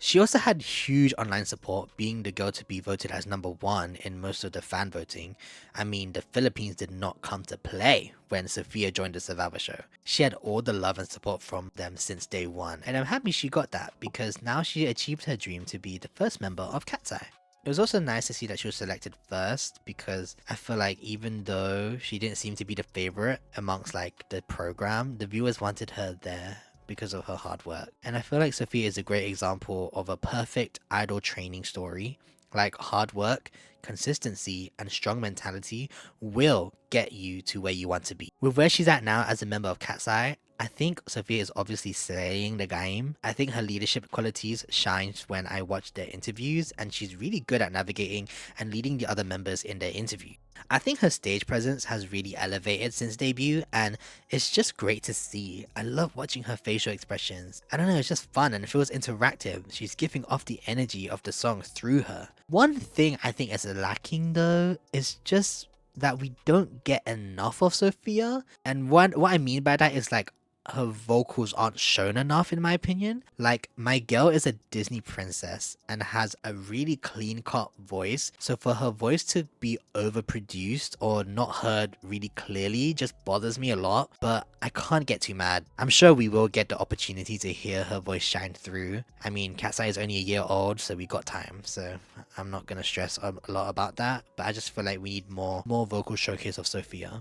She also had huge online support, being the girl to be voted as #1 in most of the fan voting. I mean, the Philippines did not come to play when Sophia joined the Survivor show. She had all the love and support from them since day 1, and I'm happy she got that because now she achieved her dream to be the first member of Katseye. It was also nice to see that she was selected first, because I feel like even though she didn't seem to be the favorite amongst like the program, the viewers wanted her there because of her hard work. And I feel like Sophia is a great example of a perfect idol training story. Like, hard work, consistency, and strong mentality will get you to where you want to be. With where she's at now as a member of Katseye, I think Sophia is obviously slaying the game. I think her leadership qualities shines when I watch their interviews, and she's really good at navigating and leading the other members in their interview. I think her stage presence has really elevated since debut, and it's just great to see. I love watching her facial expressions. I don't know, it's just fun and it feels interactive. She's giving off the energy of the songs through her. One thing I think is lacking though is just that we don't get enough of Sophia. And what I mean by that is like, her vocals aren't shown enough in my opinion. Like, my girl is a Disney princess and has a really clean cut voice, so for her voice to be overproduced or not heard really clearly just bothers me a lot, but I can't get too mad. I'm sure we will get the opportunity to hear her voice shine through. I mean, Katseye is only a year old, so we got time, so I'm not gonna stress a lot about that, but I just feel like we need more vocal showcase of Sophia.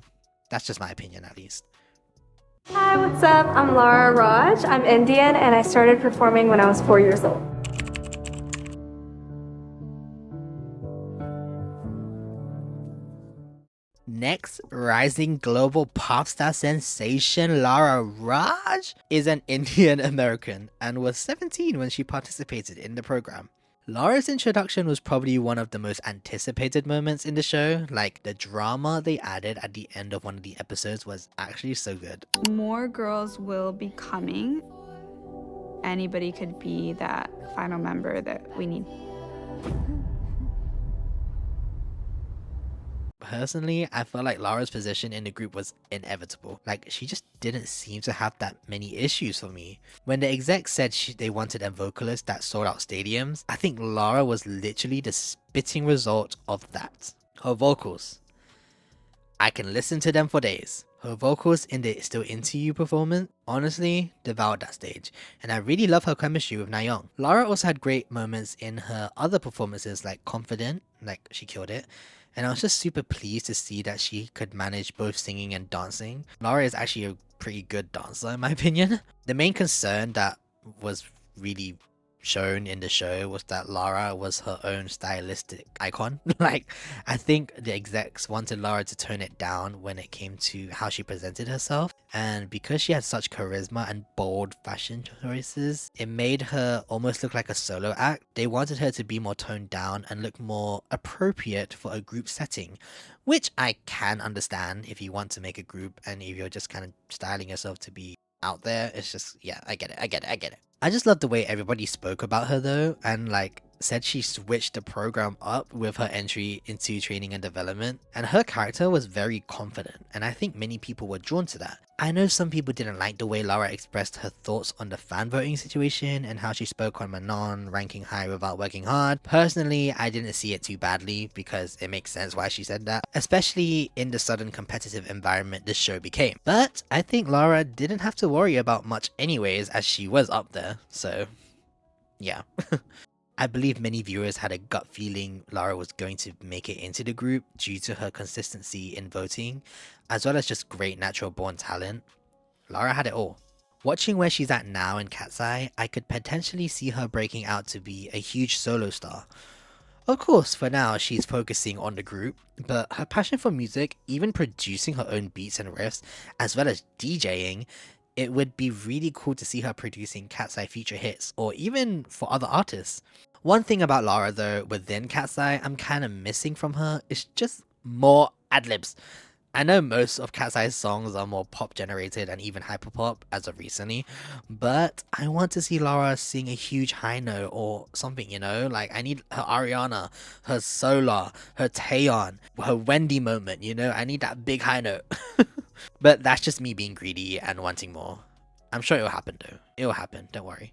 That's just my opinion at least. Hi, what's up? I'm Lara Raj. I'm Indian and I started performing when I was 4 years old. Next, rising global pop star sensation Lara Raj is an Indian American and was 17 when she participated in the program. Lara's introduction was probably one of the most anticipated moments in the show. Like, the drama they added at the end of one of the episodes was actually so good. More girls will be coming. Anybody could be that final member that we need. Personally, I felt like Lara's position in the group was inevitable. Like, she just didn't seem to have that many issues for me. When the execs said they wanted a vocalist that sold out stadiums, I think Lara was literally the spitting result of that. Her vocals, I can listen to them for days. Her vocals in the Still Into You performance, honestly, devoured that stage, and I really love her chemistry with Nayeon. Lara also had great moments in her other performances like Confident, like she killed it, and I was just super pleased to see that she could manage both singing and dancing. Lara is actually a pretty good dancer in my opinion. The main concern that was really shown in the show was that Lara was her own stylistic icon. Like, I think the execs wanted Lara to tone it down when it came to how she presented herself, and because she had such charisma and bold fashion choices, it made her almost look like a solo act. They wanted her to be more toned down and look more appropriate for a group setting, which I can understand if you want to make a group and if you're just kind of styling yourself to be out there. It's just, yeah, I get it. I just love the way everybody spoke about her though, and like said she switched the program up with her entry into training and development, and her character was very confident, and I think many people were drawn to that. I know some people didn't like the way Lara expressed her thoughts on the fan voting situation and how she spoke on Manon ranking high without working hard. Personally, I didn't see it too badly because it makes sense why she said that, especially in the sudden competitive environment this show became. But I think Lara didn't have to worry about much anyways, as she was up there, so yeah. I believe many viewers had a gut feeling Lara was going to make it into the group due to her consistency in voting, as well as just great natural born talent. Lara had it all. Watching where she's at now in Katseye, I could potentially see her breaking out to be a huge solo star. Of course, for now she's focusing on the group, but her passion for music, even producing her own beats and riffs, as well as DJing, it would be really cool to see her producing Katseye feature hits, or even for other artists. One thing about Lara though, within Katseye, I'm kind of missing from her, is just more ad-libs. I know most of Katseye's songs are more pop generated and even hyperpop as of recently, but I want to see Lara sing a huge high note or something, you know? Like, I need her Ariana, her Solar, her Taeyeon, her Wendy moment, you know? I need that big high note. But that's just me being greedy and wanting more. I'm sure it'll happen though. It'll happen, don't worry.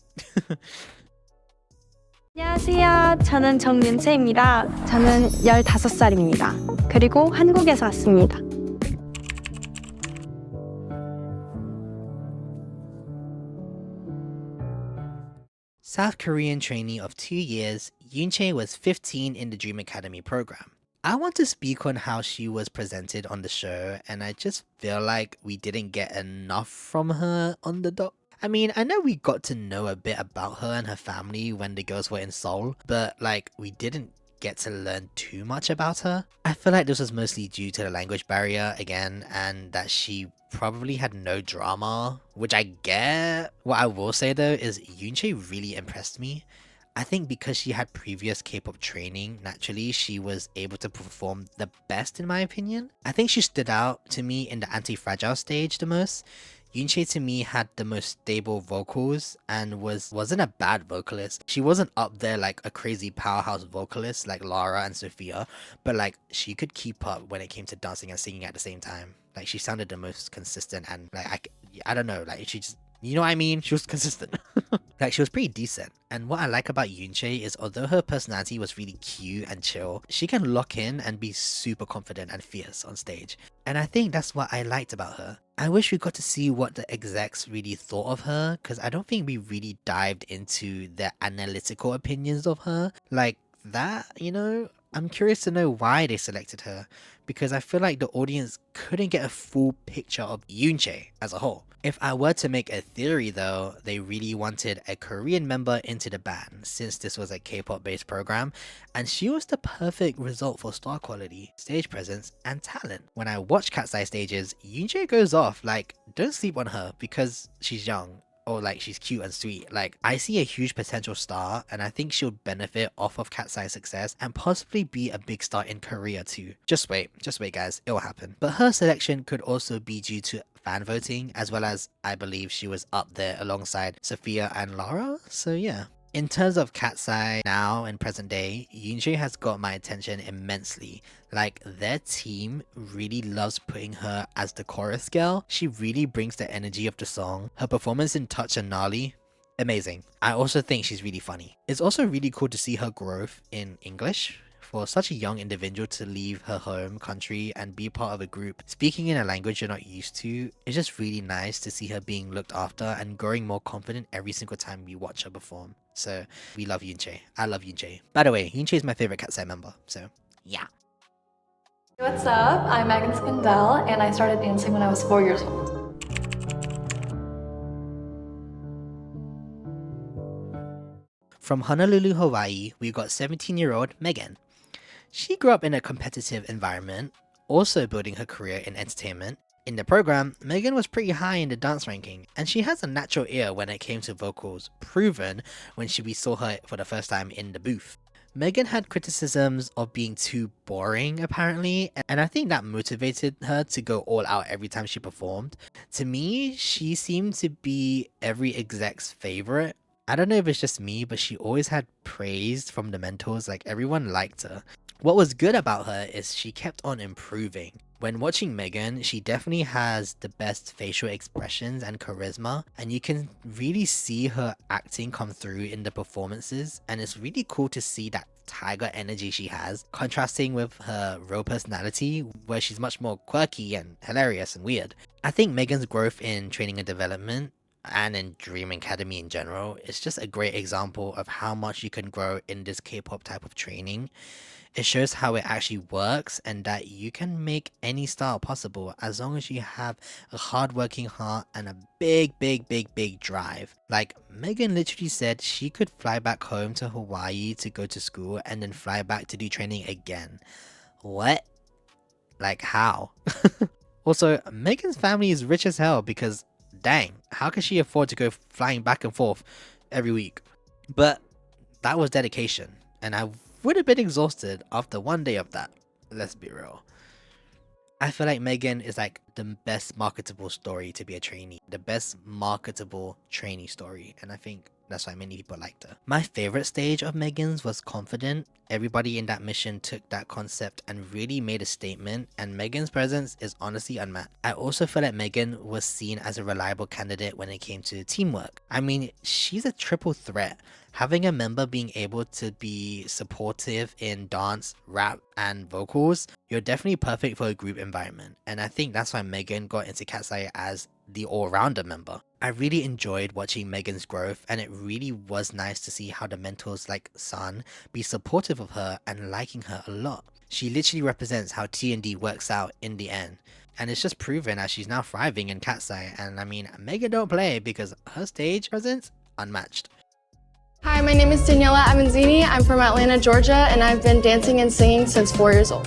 안녕하세요. 저는 정윤채입니다. 저는 15살입니다. 그리고 한국에서 왔습니다. South Korean trainee of 2 years, Yoonchae was 15 in the Dream Academy program. I want to speak on how she was presented on the show, and I just feel like we didn't get enough from her on the doc. I mean, I know we got to know a bit about her and her family when the girls were in Seoul, but like, we didn't get to learn too much about her. I feel like this was mostly due to the language barrier again, and that she probably had no drama, which I get. What I will say though is Yoonchae really impressed me. I think because she had previous K-pop training, naturally she was able to perform the best in my opinion. I think she stood out to me in the Anti-Fragile stage the most. Yoonchae to me had the most stable vocals and wasn't a bad vocalist. She wasn't up there like a crazy powerhouse vocalist like Lara and Sophia, but like she could keep up when it came to dancing and singing at the same time. Like she sounded the most consistent, and like I don't know, like she just, you know what I mean? She was consistent. Like she was pretty decent. And what I like about Yoonchae is although her personality was really cute and chill, she can lock in and be super confident and fierce on stage. And I think that's what I liked about her. I wish we got to see what the execs really thought of her, because I don't think we really dived into their analytical opinions of her. Like that, you know? I'm curious to know why they selected her, because I feel like the audience couldn't get a full picture of Yoonchae as a whole. If I were to make a theory though, they really wanted a Korean member into the band since this was a K-pop based program, and she was the perfect result for star quality, stage presence, and talent. When I watch Katseye stages, Yoonchae goes off. Like, don't sleep on her because she's young, or like she's cute and sweet. Like, I see a huge potential star, and I think she'll benefit off of Katseye's success and possibly be a big star in Korea too. Just wait guys, it'll happen. But her selection could also be due to fan voting, as well as I believe she was up there alongside Sophia and Lara, so yeah. In terms of Katseye now in present day, Yoonchae has got my attention immensely. Like, their team really loves putting her as the chorus girl. She really brings the energy of the song. Her performance in Touch and Gnarly, amazing. I also think she's really funny. It's also really cool to see her growth in English. For such a young individual to leave her home country and be part of a group speaking in a language you're not used to, it's just really nice to see her being looked after and growing more confident every single time we watch her perform. So we love Yoonchae. I love Yoonchae. By the way, Yoonchae is my favorite Katseye member, so yeah. What's up? I'm Megan Skandel, and I started dancing when I was 4 years old. From Honolulu, Hawaii, we got 17-year-old Megan. She grew up in a competitive environment, also building her career in entertainment. In the program, Megan was pretty high in the dance ranking, and she has a natural ear when it came to vocals, proven when we saw her for the first time in the booth. Megan had criticisms of being too boring apparently, and I think that motivated her to go all out every time she performed. To me, she seemed to be every exec's favorite. I don't know if it's just me, but she always had praise from the mentors, like everyone liked her. What was good about her is she kept on improving. When watching Megan, she definitely has the best facial expressions and charisma, and you can really see her acting come through in the performances, and it's really cool to see that tiger energy she has, contrasting with her real personality where she's much more quirky and hilarious and weird. I think Megan's growth in training and development and in Dream Academy in general is just a great example of how much you can grow in this K-pop type of training. It shows how it actually works and that you can make any style possible as long as you have a hard-working heart and a big drive. Like, Megan literally said she could fly back home to Hawaii to go to school and then fly back to do training again. What? Like, how? Also, Megan's family is rich as hell because dang, how can she afford to go flying back and forth every week? But that was dedication, and I would have been exhausted after one day of that. Let's be real. I feel like Megan is like the best marketable story to be a trainee. The best marketable trainee story, and I think that's why many people liked her. My favorite stage of Megan's was Confident. everybody in that mission took that concept and really made a statement, and Megan's presence is honestly unmatched. I also feel like Megan was seen as a reliable candidate when it came to teamwork. I mean, she's a triple threat. Having a member being able to be supportive in dance, rap, and vocals, you're definitely perfect for a group environment. And I think that's why Megan got into Katseye as the all-rounder member. I really enjoyed watching Megan's growth, and it really was nice to see how the mentors like San be supportive of her and liking her a lot. She literally represents how T&D works out in the end. And it's just proven as she's now thriving in Katseye, and I mean, Megan don't play because her stage presence, unmatched. Hi, my name is Daniela Amanzini. I'm from Atlanta, Georgia, and I've been dancing and singing since 4 years old.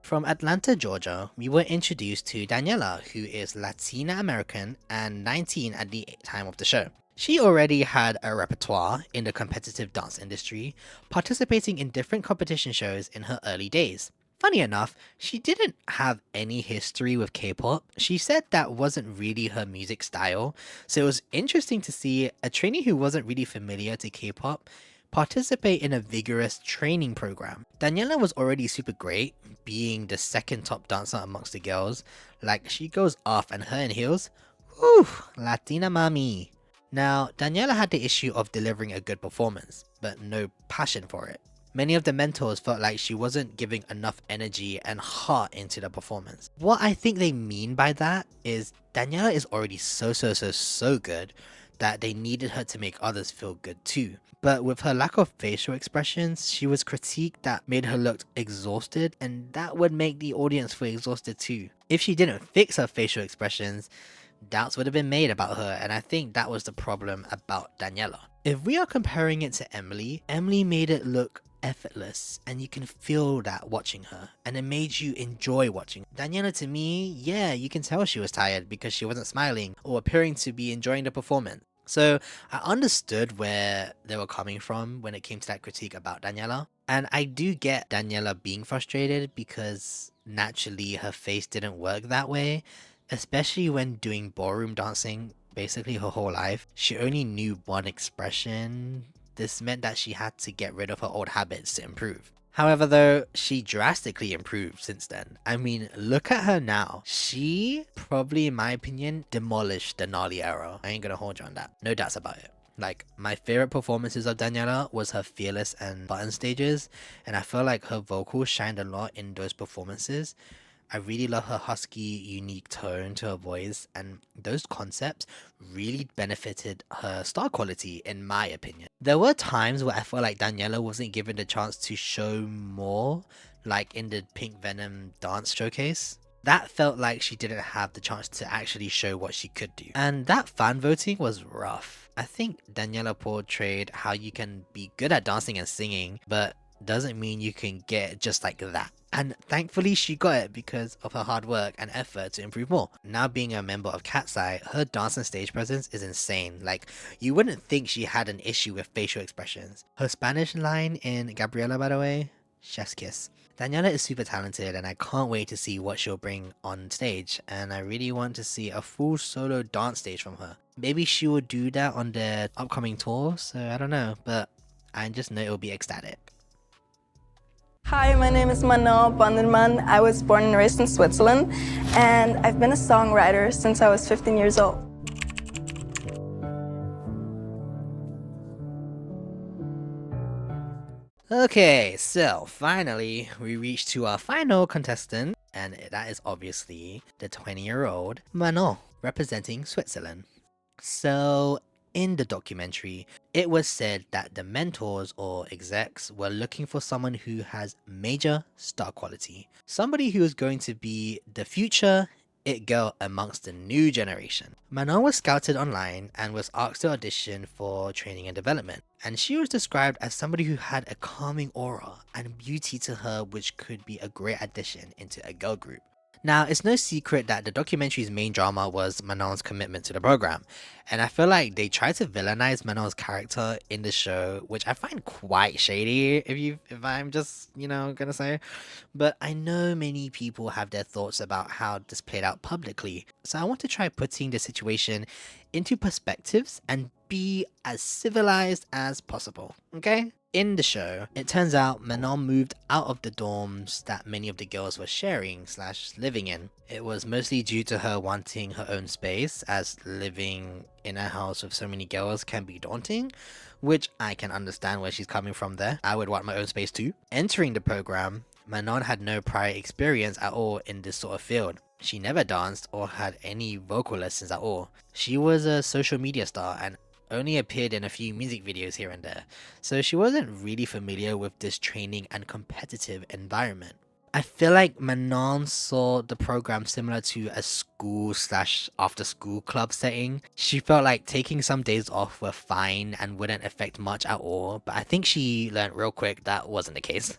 From Atlanta, Georgia, we were introduced to Daniela, who is Latina American and 19 at the time of the show. She already had a repertoire in the competitive dance industry, participating in different competition shows in her early days. Funny enough, she didn't have any history with K-pop. She said that wasn't really her music style, so it was interesting to see a trainee who wasn't really familiar to K-pop participate in a vigorous training program. Daniela was already super great, being the second top dancer amongst the girls. Like, she goes off, and her in heels, whew, Latina mami. Now, Daniela had the issue of delivering a good performance, but no passion for it. Many of the mentors felt like she wasn't giving enough energy and heart into the performance. What I think they mean by that is Daniela is already so good that they needed her to make others feel good too. But with her lack of facial expressions, she was critiqued that made her look exhausted, and that would make the audience feel exhausted too. If she didn't fix her facial expressions, doubts would have been made about her, and I think that was the problem about Daniela. If we are comparing it to Emily, Emily made it look effortless, and you can feel that watching her, and it made you enjoy watching. Daniela, to me, yeah, you can tell she was tired because she wasn't smiling or appearing to be enjoying the performance. So I understood where they were coming from when it came to that critique about Daniela, and I do get Daniela being frustrated because naturally her face didn't work that way, especially when doing ballroom dancing basically her whole life. She only knew one expression. This meant that she had to get rid of her old habits to improve. However though, she drastically improved since then. I mean, look at her now. She probably, in my opinion, demolished the Gnarly era. I ain't gonna hold you on that. No doubts about it. Like, my favorite performances of Daniela was her Fearless and Button stages, and I feel like her vocals shined a lot in those performances. I really love her husky, unique tone to her voice, and those concepts really benefited her star quality, in my opinion. There were times where I felt like Daniela wasn't given the chance to show more, like in the Pink Venom dance showcase. That felt like she didn't have the chance to actually show what she could do. And that fan voting was rough. I think Daniela portrayed how you can be good at dancing and singing, but doesn't mean you can get it just like that. And thankfully she got it because of her hard work and effort to improve more. Now being a member of Katseye, her dance and stage presence is insane. Like, you wouldn't think she had an issue with facial expressions. Her Spanish line in Gabriela, by the way, chef's kiss. Daniela is super talented, and I can't wait to see what she'll bring on stage, and I really want to see a full solo dance stage from her. Maybe she will do that on their upcoming tour, so I don't know, but I just know it will be ecstatic. Hi, my name is Manon Bonderman. I was born and raised in Switzerland, and I've been a songwriter since I was 15 years old. Okay, so finally we reached to our final contestant, and that is obviously the 20-year-old Manon, representing Switzerland. So in the documentary, it was said that the mentors or execs were looking for someone who has major star quality. Somebody who is going to be the future it girl amongst the new generation. Manon was scouted online and was asked to audition for training and development. And she was described as somebody who had a calming aura and beauty to her which could be a great addition into a girl group. Now, it's no secret that the documentary's main drama was Manon's commitment to the program, and I feel like they tried to villainize Manon's character in the show, which I find quite shady if I'm just, gonna say. But I know many people have their thoughts about how this played out publicly, so I want to try putting the situation into perspectives and be as civilized as possible, okay? In the show, it turns out Manon moved out of the dorms that many of the girls were sharing / living in. It was mostly due to her wanting her own space, as living in a house with so many girls can be daunting, which I can understand where she's coming from there. I would want my own space too. Entering the program, Manon had no prior experience at all in this sort of field. She never danced or had any vocal lessons at all. She was a social media star and only appeared in a few music videos here and there, so she wasn't really familiar with this training and competitive environment. I feel like Manon saw the program similar to a school / after school club setting. She felt like taking some days off were fine and wouldn't affect much at all, but I think she learned real quick that wasn't the case.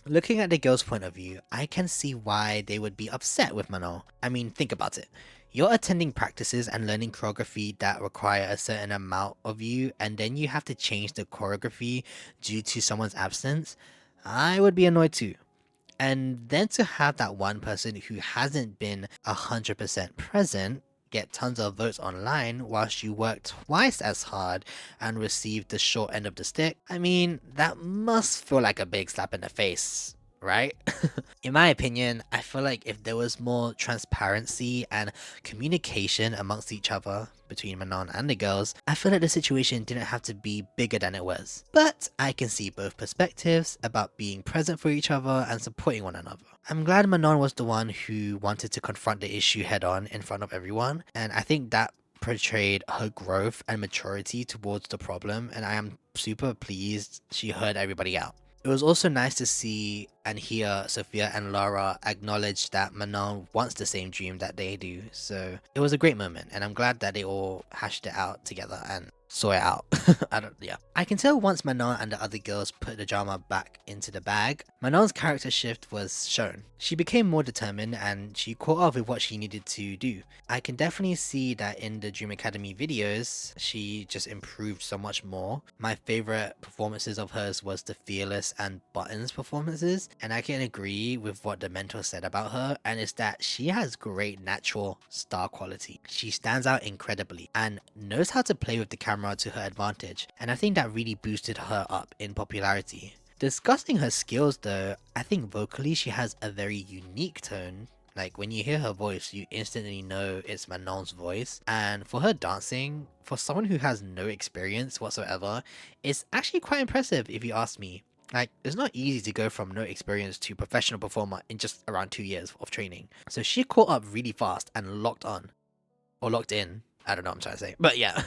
Looking at the girls' point of view, I can see why they would be upset with Manon. I mean, think about it. You're attending practices and learning choreography that require a certain amount of you, and then you have to change the choreography due to someone's absence. I would be annoyed too. And then to have that one person who hasn't been 100% present get tons of votes online whilst you work twice as hard and receive the short end of the stick, I mean, that must feel like a big slap in the face, right? In my opinion, I feel like if there was more transparency and communication amongst each other between Manon and the girls, I feel like the situation didn't have to be bigger than it was. But I can see both perspectives about being present for each other and supporting one another. I'm glad Manon was the one who wanted to confront the issue head on in front of everyone, and I think that portrayed her growth and maturity towards the problem, and I am super pleased she heard everybody out. It was also nice to see and hear Sophia and Laura acknowledge that Manon wants the same dream that they do, so it was a great moment, and I'm glad that they all hashed it out together and saw it out. I can tell once Manon and the other girls put the drama back into the bag, Manon's character shift was shown. She became more determined and she caught up with what she needed to do. I can definitely see that in the Dream Academy videos, she just improved so much more. My favorite performances of hers was the Fearless and Buttons performances, and I can agree with what the mentor said about her, and it's that she has great natural star quality. She stands out incredibly and knows how to play with the camera to her advantage, and I think that really boosted her up in popularity. Discussing her skills though, I think vocally she has a very unique tone. Like when you hear her voice, you instantly know it's Manon's voice, and for her dancing, for someone who has no experience whatsoever, it's actually quite impressive if you ask me. Like, it's not easy to go from no experience to professional performer in just around 2 years of training. So she caught up really fast and locked on. Or locked in. I don't know what I'm trying to say. But yeah.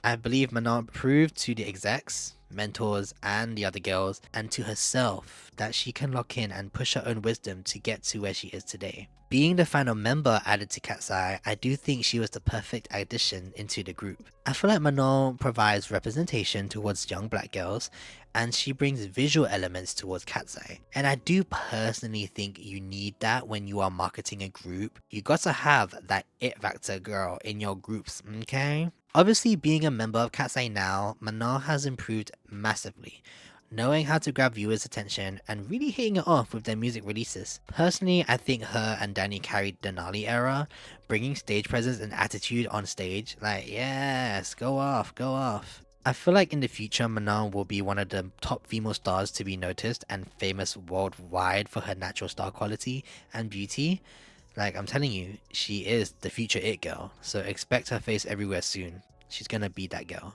I believe Manon proved to the execs, mentors, and the other girls, and to herself, that she can lock in and push her own wisdom to get to where she is today. Being the final member added to Katseye, I do think she was the perfect addition into the group. I feel like Manon provides representation towards young black girls, and she brings visual elements towards Katseye. And I do personally think you need that when you are marketing a group. You got to have that it factor girl in your groups, okay? Obviously, being a member of Katseye now, Manon has improved massively, knowing how to grab viewers' attention and really hitting it off with their music releases. Personally, I think her and Danny carried the Denali era, bringing stage presence and attitude on stage. Like, yes, go off, go off. I feel like in the future, Manon will be one of the top female stars to be noticed and famous worldwide for her natural star quality and beauty. Like, I'm telling you, she is the future it girl, so expect her face everywhere soon. She's gonna be that girl.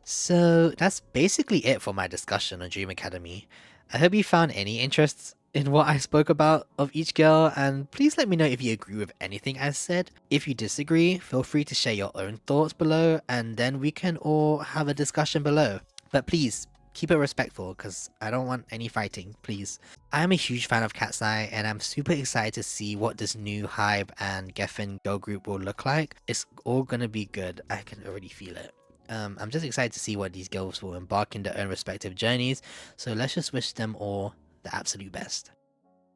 So that's basically it for my discussion on Dream Academy. I hope you found any interest in what I spoke about of each girl, and please let me know if you agree with anything I said. If you disagree, feel free to share your own thoughts below, and then we can all have a discussion below. But please, keep it respectful, because I don't want any fighting, please. I am a huge fan of Katseye, and I'm super excited to see what this new Hybe and Geffen girl group will look like. It's all gonna be good, I can already feel it. I'm just excited to see what these girls will embark in their own respective journeys, so let's just wish them all the absolute best.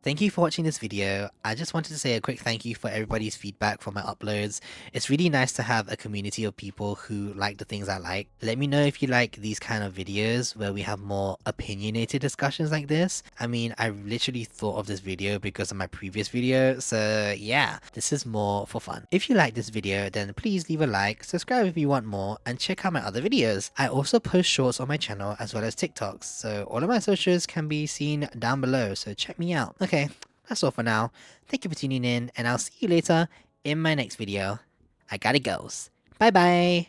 Thank you for watching this video. I just wanted to say a quick thank you for everybody's feedback for my uploads. It's really nice to have a community of people who like the things I like. Let me know if you like these kind of videos where we have more opinionated discussions like this. I mean, I literally thought of this video because of my previous video, so yeah, this is more for fun. If you like this video, then please leave a like, subscribe if you want more, and check out my other videos. I also post shorts on my channel as well as TikToks, so all of my socials can be seen down below, so check me out. Okay, that's all for now. Thank you for tuning in, and I'll see you later in my next video. I gotta go. Bye bye!